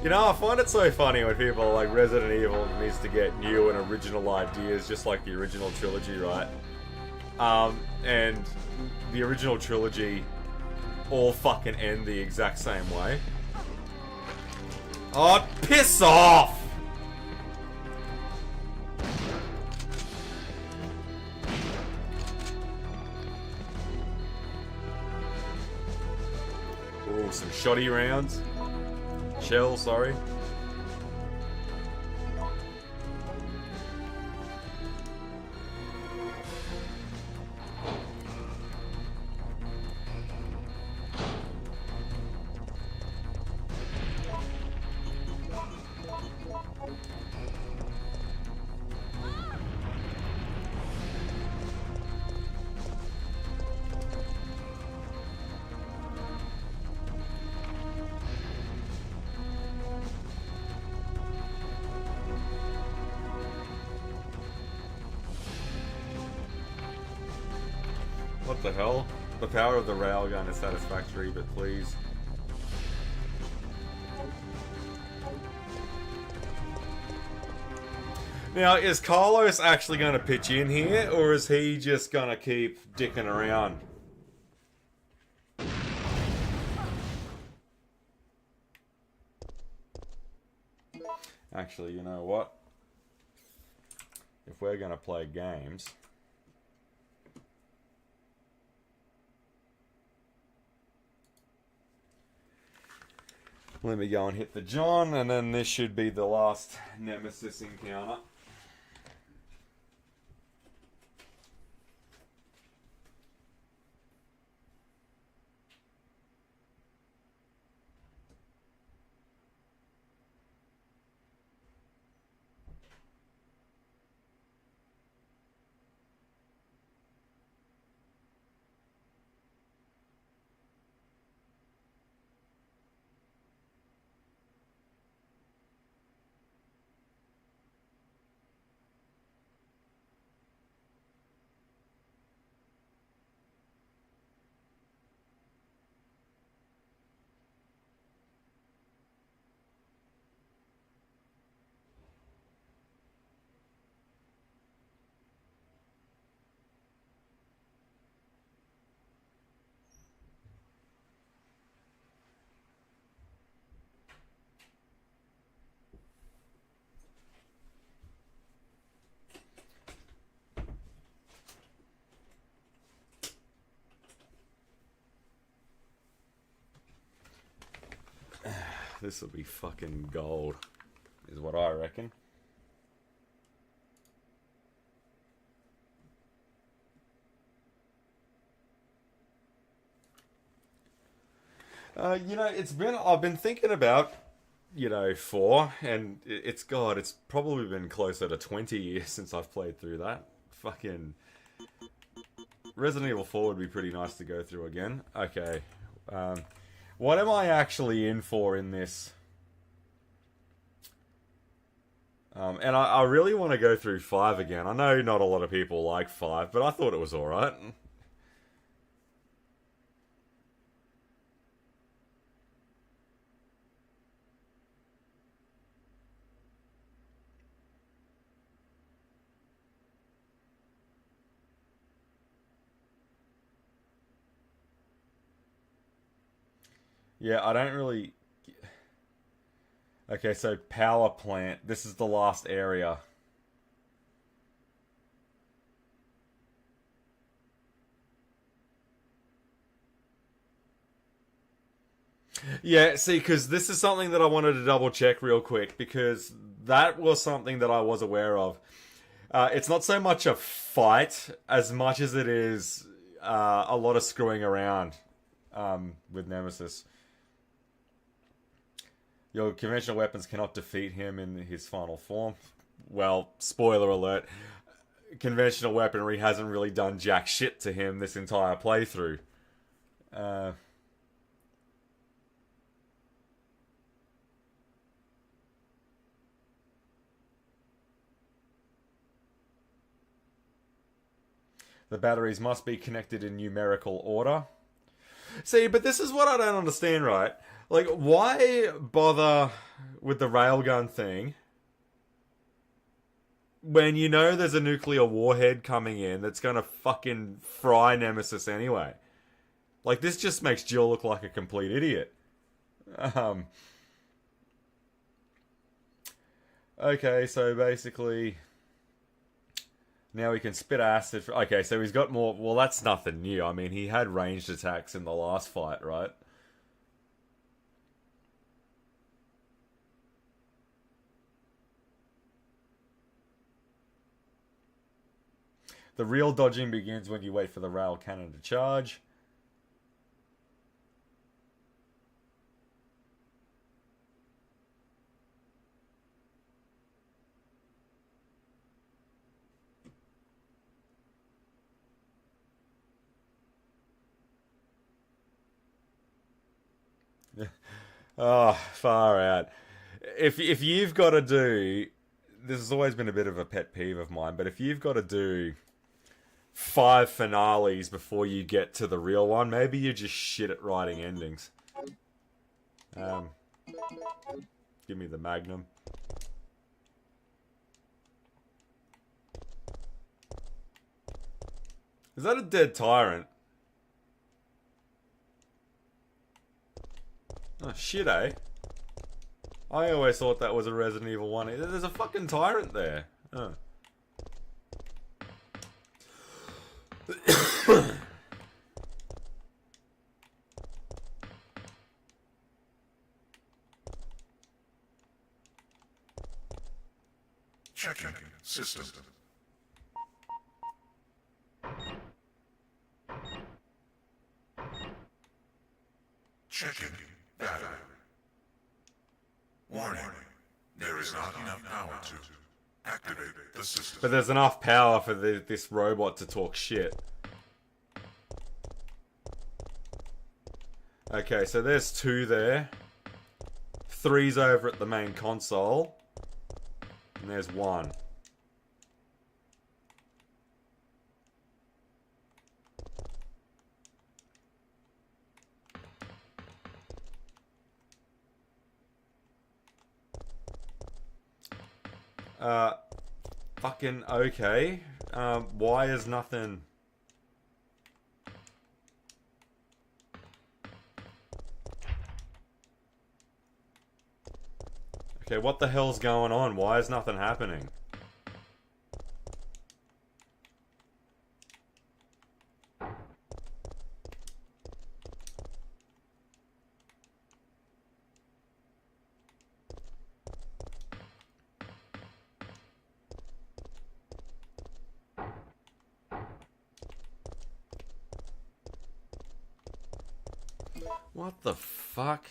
You know, I find it so funny when people are like, Resident Evil needs to get new and original ideas, just like the original trilogy, right? And the original trilogy all fucking end the exact same way. Oh, piss off! Ooh, some shoddy rounds. Shell, sorry. What the hell? The power of the railgun is satisfactory, but please. Now, is Carlos actually going to pitch in here, or is he just going to keep dicking around? Actually, you know what? If we're going to play games... Let me go and hit the John, and then this should be the last Nemesis encounter. This will be fucking gold, is what I reckon. I've been thinking about, 4, and it's probably been closer to 20 years since I've played through that. Fucking Resident Evil 4 would be pretty nice to go through again. Okay. What am I actually in for in this? And I really want to go through 5 again. I know not a lot of people like 5, but I thought it was alright. Yeah, I don't really... Okay, so power plant. This is the last area. Yeah, see, because this is something that I wanted to double check real quick, because that was something that I was aware of. It's not so much a fight as much as it is a lot of screwing around with Nemesis. Your conventional weapons cannot defeat him in his final form. Well, spoiler alert, conventional weaponry hasn't really done jack shit to him this entire playthrough. The batteries must be connected in numerical order. See, but this is what I don't understand, right? Like, why bother with the railgun thing when you know there's a nuclear warhead coming in that's gonna fucking fry Nemesis anyway? Like, this just makes Jill look like a complete idiot. Okay, so basically... Now he can spit acid. Okay, so he's got more... Well, that's nothing new. I mean, he had ranged attacks in the last fight, right? The real dodging begins when you wait for the rail cannon to charge. Oh, far out. If you've got to do... This has always been a bit of a pet peeve of mine, but if you've got to do 5 finales before you get to the real one, maybe you're just shit at writing endings. Give me the Magnum. Is that a dead tyrant? Oh, shit, eh? I always thought that was a Resident Evil 1. There's a fucking tyrant there. Oh. Checking system. Checking data. Warning. There is not enough power to activate the system. But there's enough power for this robot to talk shit. Okay, so there's 2 there. 3's over at the main console. And there's 1. Fucking okay. Why is nothing... Okay, what the hell's going on? Why is nothing happening? What the fuck?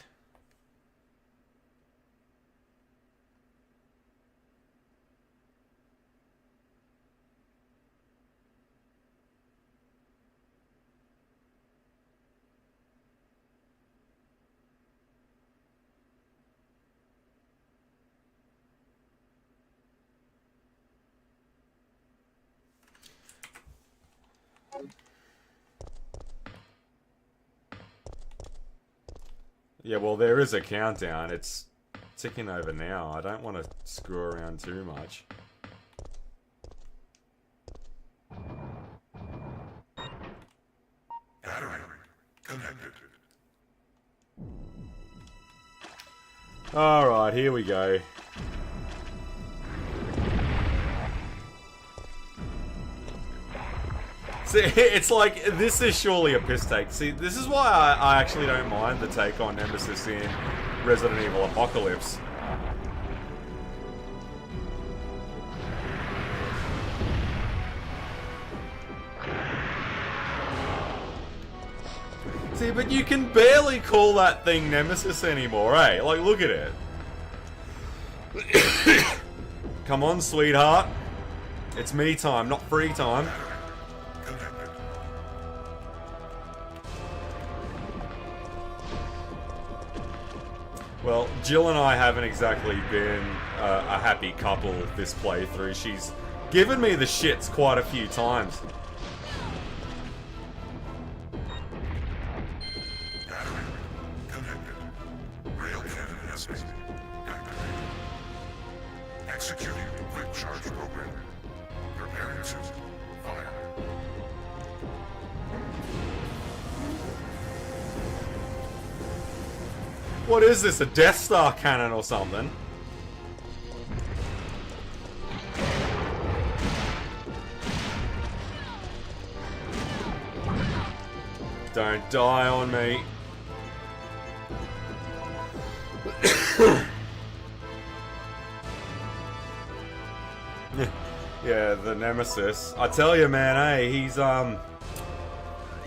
Yeah, well, there is a countdown. It's ticking over now. I don't want to screw around too much. Battery connected. Alright, here we go. See, it's like, this is surely a piss take. See, this is why I actually don't mind the take on Nemesis in Resident Evil Apocalypse. See, but you can barely call that thing Nemesis anymore, eh? Like, look at it. Come on, sweetheart. It's me time, not free time. Connected. Well, Jill and I haven't exactly been a happy couple this playthrough. She's given me the shits quite a few times. Battery connected. Rail cannon has been activated. Executing quick charge program. Preparing to fire. What is this, a Death Star cannon or something? Don't die on me. Yeah, the Nemesis. I tell you, man, hey, he's,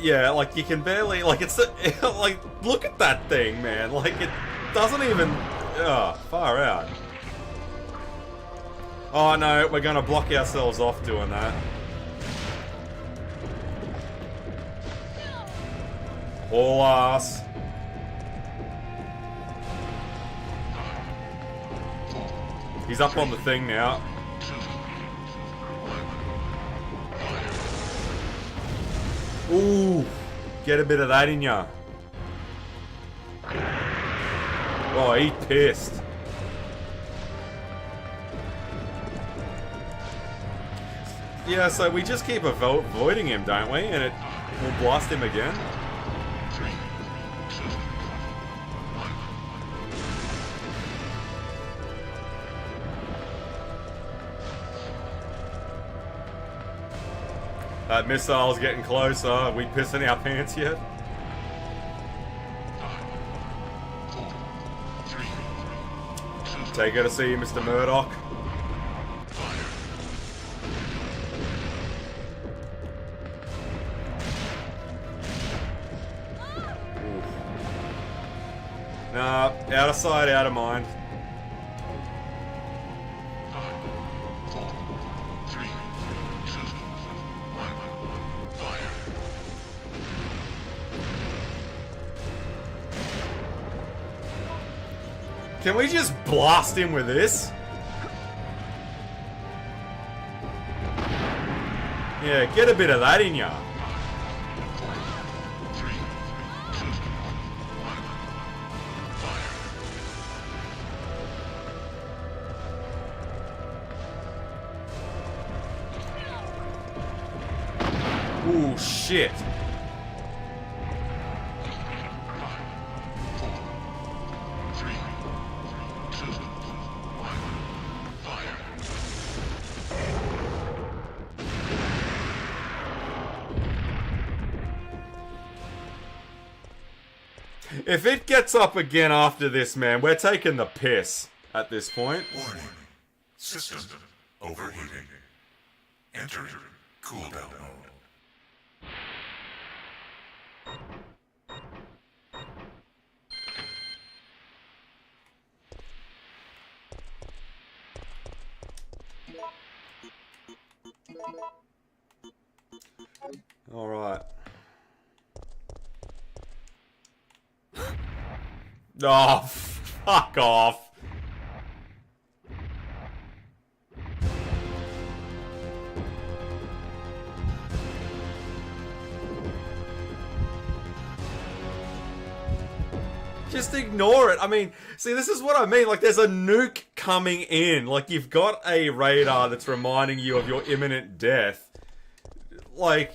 yeah, like, you can barely, like, it's, like, look at that thing, man. Like, it doesn't even, far out. Oh, no, we're gonna block ourselves off doing that. All ass. He's up on the thing now. Ooh, get a bit of that in ya. Oh, he pissed. Yeah, so we just keep avoiding him, don't we? And it will blast him again. That missile's getting closer. Are we pissing our pants yet? Take her to see you, Mr. Murdoch. Nah, out of sight, out of mind. Can we just blast him with this? Yeah, get a bit of that in ya. Ooh, shit. If it gets up again after this, man, we're taking the piss at this point. Warning. System overheating. Entering cooldown mode. Alright. Oh, fuck off. Just ignore it. I mean, see, this is what I mean. Like, there's a nuke coming in. Like, you've got a radar that's reminding you of your imminent death. Like...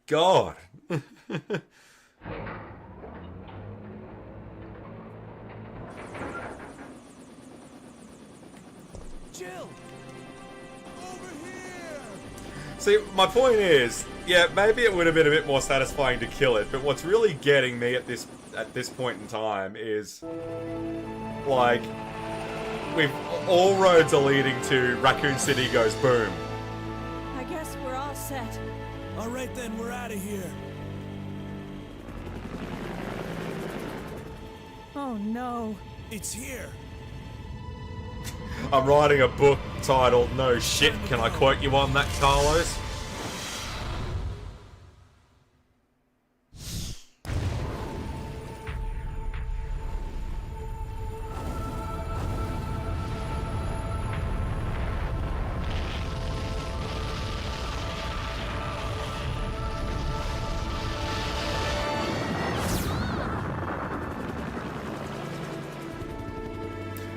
God. Jill! Over here! See, my point is, yeah, maybe it would have been a bit more satisfying to kill it, but what's really getting me at this point in time is, like, all roads are leading to Raccoon City goes boom. I guess we're all set. All right then, we're out of here. Oh no. It's here. I'm writing a book titled No Shit, Can I Quote You on that, Carlos?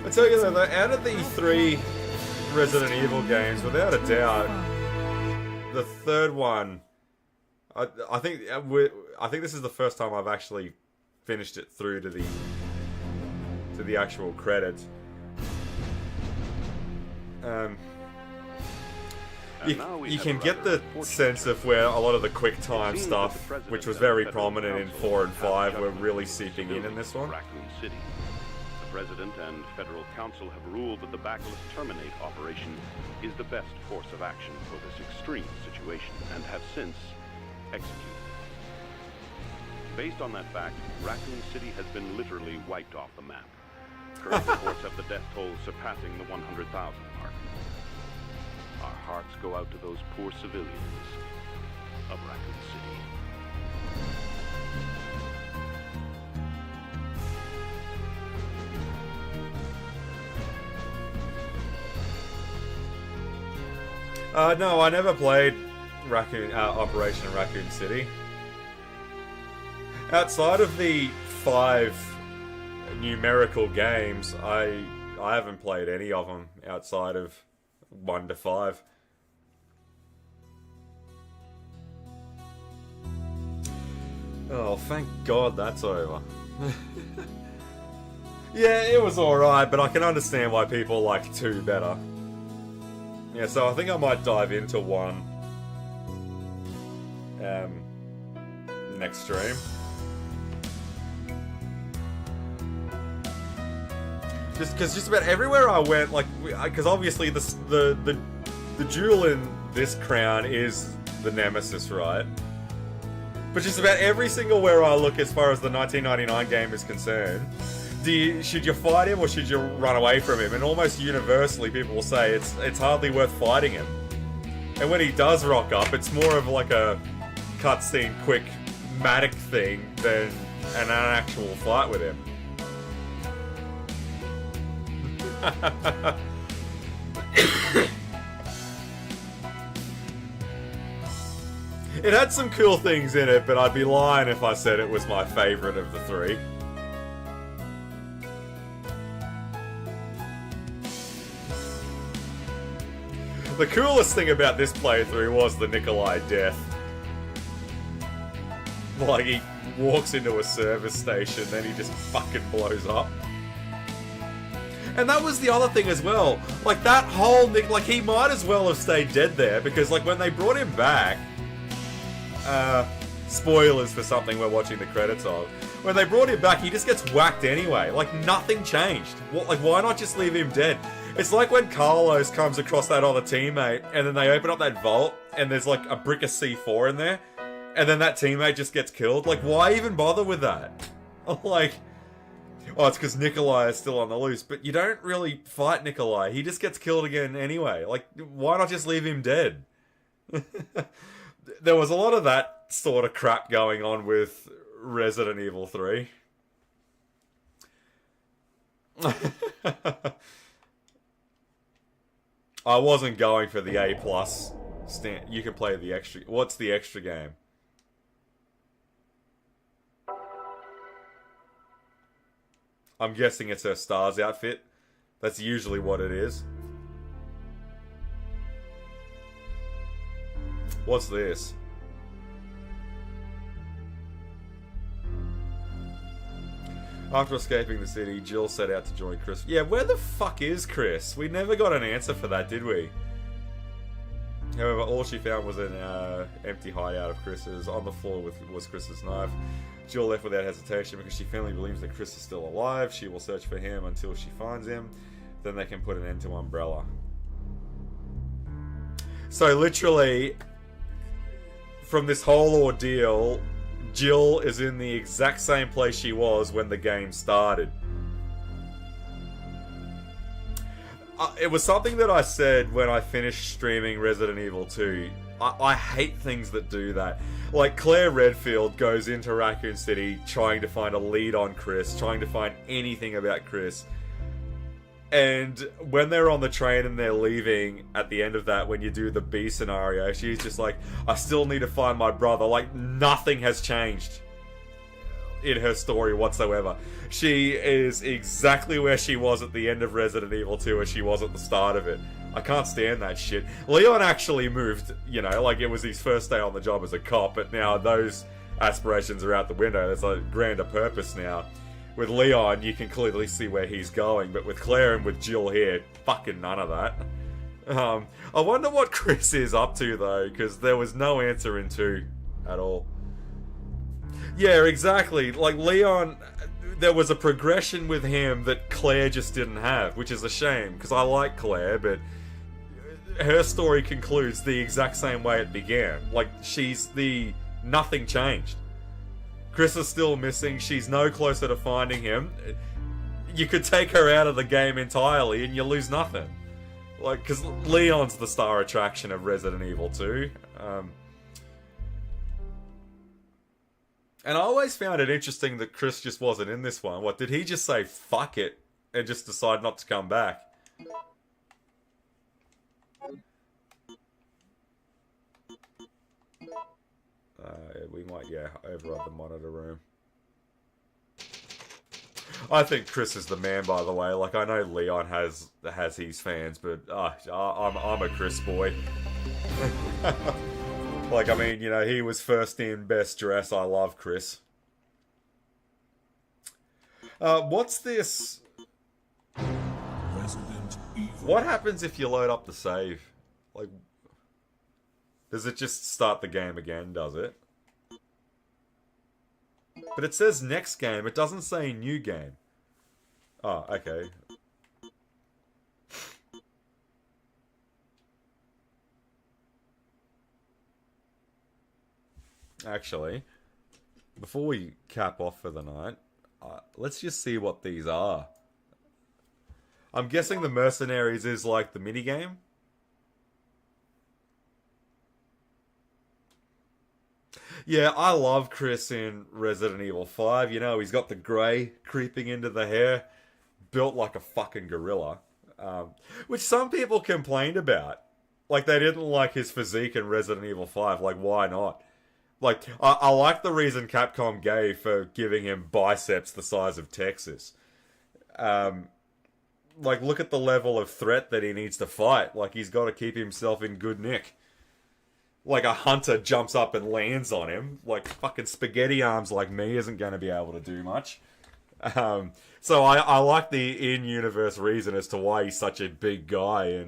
I tell you though, out of the 3 Resident Evil games, without a doubt, the third one, I think this is the first time I've actually finished it through to the actual credits. You can get the sense of where a lot of the quick time stuff, which was very prominent in 4 and 5, were really seeping in this one. Raccoon City. The President and Federal Council have ruled that the Bacillus Terminate operation is the best course of action for this extreme situation, and have since executed. Based on that fact, Raccoon City has been literally wiped off the map. Current reports have the death toll surpassing the 100,000 mark. Our hearts go out to those poor civilians of Raccoon City. No, I never played Operation Raccoon City. Outside of the 5 numerical games, I haven't played any of them outside of 1 to 5. Oh, thank God that's over. Yeah, it was alright, but I can understand why people like 2 better. Yeah, so I think I might dive into 1 next stream. Just about everywhere I went, like, because obviously the jewel in this crown is the Nemesis, right? But just about every single where I look, as far as the 1999 game is concerned, should you fight him or should you run away from him? And almost universally, people will say it's hardly worth fighting him. And when he does rock up, it's more of like a cutscene, quick, matic thing than an actual fight with him. It had some cool things in it, but I'd be lying if I said it was my favorite of the 3. The coolest thing about this playthrough was the Nikolai death. Like, he walks into a service station, then he just fucking blows up. And that was the other thing as well. Like, that whole like, he might as well have stayed dead there, because, like, when they brought him back... spoilers for something we're watching the credits of. When they brought him back, he just gets whacked anyway. Like, nothing changed. Like, why not just leave him dead? It's like when Carlos comes across that other teammate, and then they open up that vault, and there's, like, a brick of C4 in there, and then that teammate just gets killed. Like, why even bother with that? Like... Oh, it's because Nikolai is still on the loose, but you don't really fight Nikolai. He just gets killed again anyway. Like, why not just leave him dead? There was a lot of that sort of crap going on with Resident Evil 3. I wasn't going for the A+. You can play the extra... What's the extra game? I'm guessing it's her S.T.A.R.S outfit. That's usually what it is. What's this? After escaping the city, Jill set out to join Chris. Yeah, where the fuck is Chris? We never got an answer for that, did we? However, all she found was an empty hideout of Chris's. On the floor was Chris's knife. Jill left without hesitation because she firmly believes that Chris is still alive. She will search for him until she finds him. Then they can put an end to Umbrella. So literally, from this whole ordeal, Jill is in the exact same place she was when the game started. It was something that I said when I finished streaming Resident Evil 2. I hate things that do that. Like, Claire Redfield goes into Raccoon City trying to find a lead on Chris, trying to find anything about Chris. And when they're on the train and they're leaving, at the end of that, when you do the B scenario, she's just like, I still need to find my brother. Like, nothing has changed in her story whatsoever. She is exactly where she was at the end of Resident Evil 2 as she was at the start of it. I can't stand that shit. Leon actually moved, you know, like it was his first day on the job as a cop, but now those aspirations are out the window. There's a grander purpose now. With Leon, you can clearly see where he's going, but with Claire and with Jill here, fucking none of that. I wonder what Chris is up to, though, because there was no answer in 2 at all. Yeah, exactly. Like, Leon, there was a progression with him that Claire just didn't have, which is a shame, because I like Claire, but her story concludes the exact same way it began. Like, nothing changed. Chris is still missing. She's no closer to finding him. You could take her out of the game entirely and you lose nothing. Like, because Leon's the star attraction of Resident Evil 2. And I always found it interesting that Chris just wasn't in this one. What, did he just say fuck it and just decide not to come back? We might, override the monitor room. I think Chris is the man, by the way. Like, I know Leon has his fans, but I'm a Chris boy. Like, I mean, you know, he was first in best dress. I love Chris. What's this? Resident Evil. What happens if you load up the save? Like, does it just start the game again, does it? But it says next game. It doesn't say new game. Oh, okay. Actually, before we cap off for the night, let's just see what these are. I'm guessing the Mercenaries is like the minigame. Yeah, I love Chris in Resident Evil 5. You know, he's got the grey creeping into the hair. Built like a fucking gorilla. Which some people complained about. Like, they didn't like his physique in Resident Evil 5. Like, why not? Like, I like the reason Capcom gave for giving him biceps the size of Texas. Like, look at the level of threat that he needs to fight. Like, he's got to keep himself in good nick. Like, a hunter jumps up and lands on him. Like, fucking spaghetti arms like me isn't going to be able to do much. So I like the in-universe reason as to why he's such a big guy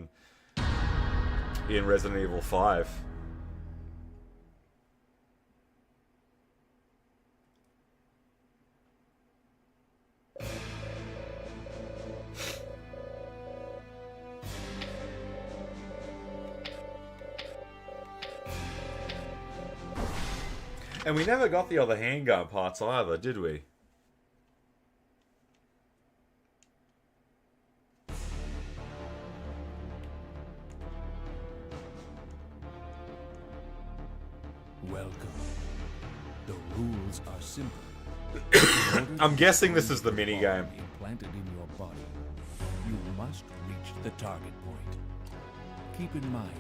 in Resident Evil 5. And we never got the other handgun parts either, did we? Welcome. The rules are simple. I'm guessing this is the minigame. Implanted in your body, you must reach the target point. Keep in mind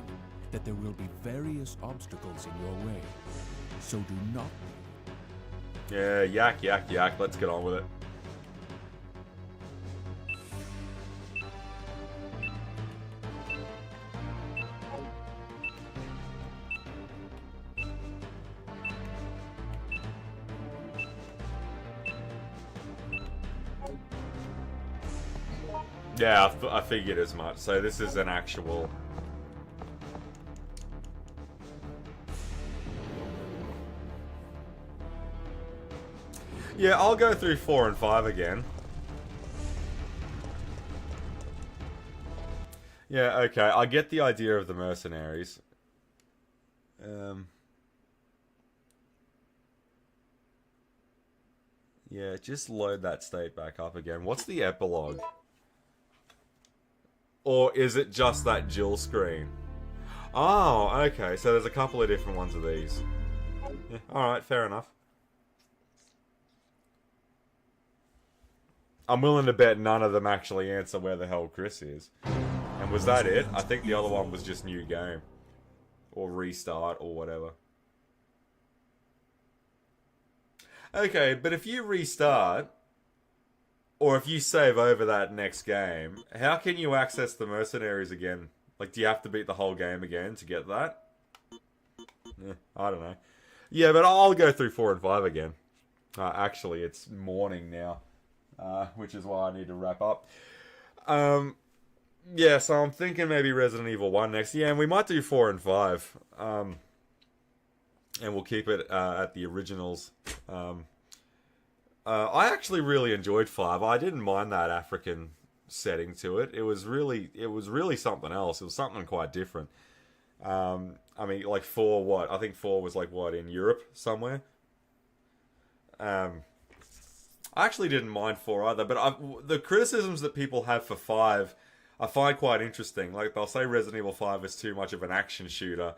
that there will be various obstacles in your way, so do not. Yeah, yak, yak, yak. Let's get on with it. Yeah, I figured as much. So this is an actual... Yeah, I'll go through 4 and 5 again. Yeah, okay. I get the idea of the mercenaries. Yeah, just load that state back up again. What's the epilogue? Or is it just that Jill screen? Oh, okay. So there's a couple of different ones of these. Yeah, alright, fair enough. I'm willing to bet none of them actually answer where the hell Chris is. And was that it? I think the other one was just new game. Or restart, or whatever. Okay, but if you restart... Or if you save over that next game, how can you access the mercenaries again? Like, do you have to beat the whole game again to get that? I don't know. Yeah, but I'll go through 4 and 5 again. Actually, it's morning now, which is why I need to wrap up. Yeah, so I'm thinking maybe Resident Evil 1 next. Yeah, and we might do 4 and 5. And we'll keep it at the originals. I actually really enjoyed 5. I didn't mind that African setting to it. It was really something else. It was something quite different. I mean, like 4, what? I think 4 was like, what, in Europe somewhere? I actually didn't mind 4 either, but the criticisms that people have for 5, I find quite interesting. Like, they'll say Resident Evil 5 is too much of an action shooter.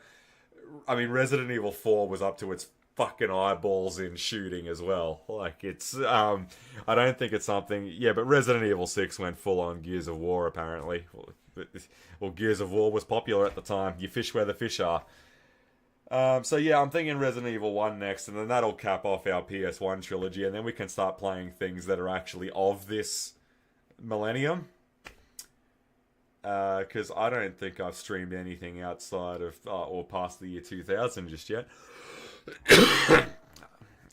I mean, Resident Evil 4 was up to its fucking eyeballs in shooting as well. Like, it's, I don't think it's something... Yeah, but Resident Evil 6 went full on Gears of War, apparently. Well, Gears of War was popular at the time. You fish where the fish are. So yeah, I'm thinking Resident Evil 1 next, and then that'll cap off our PS1 trilogy, and then we can start playing things that are actually of this millennium. Because I don't think I've streamed anything outside of, or past the year 2000 just yet.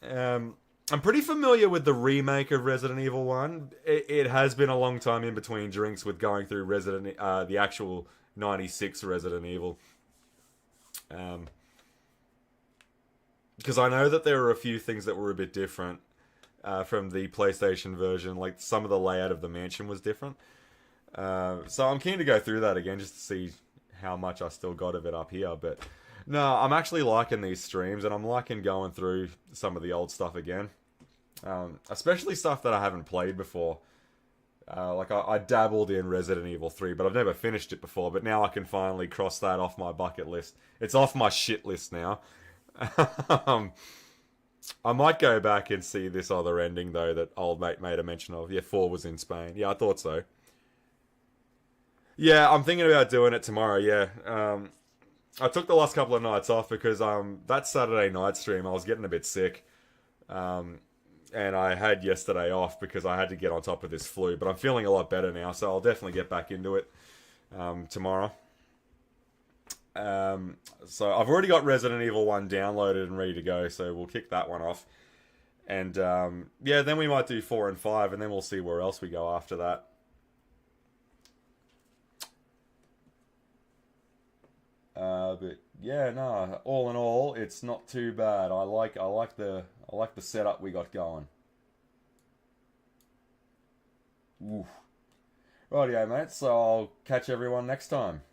I'm pretty familiar with the remake of Resident Evil 1. It has been a long time in between drinks with going through the actual 96 Resident Evil. Because I know that there were a few things that were a bit different from the PlayStation version. Like, some of the layout of the mansion was different. So I'm keen to go through that again just to see how much I still got of it up here. But no, I'm actually liking these streams, and I'm liking going through some of the old stuff again. Especially stuff that I haven't played before. Like, I dabbled in Resident Evil 3, but I've never finished it before. But now I can finally cross that off my bucket list. It's off my shit list now. I might go back and see this other ending, though, that old mate made a mention of. Yeah, 4 was in Spain. Yeah, I thought so. Yeah, I'm thinking about doing it tomorrow, yeah. I took the last couple of nights off because that Saturday night stream, I was getting a bit sick. And I had yesterday off because I had to get on top of this flu. But I'm feeling a lot better now, so I'll definitely get back into it tomorrow. So I've already got Resident Evil 1 downloaded and ready to go, so we'll kick that one off. And yeah, then we might do 4 and 5, and then we'll see where else we go after that. But yeah, no. All in all, it's not too bad. I like the setup we got going. Oof. Rightio, mate. So I'll catch everyone next time.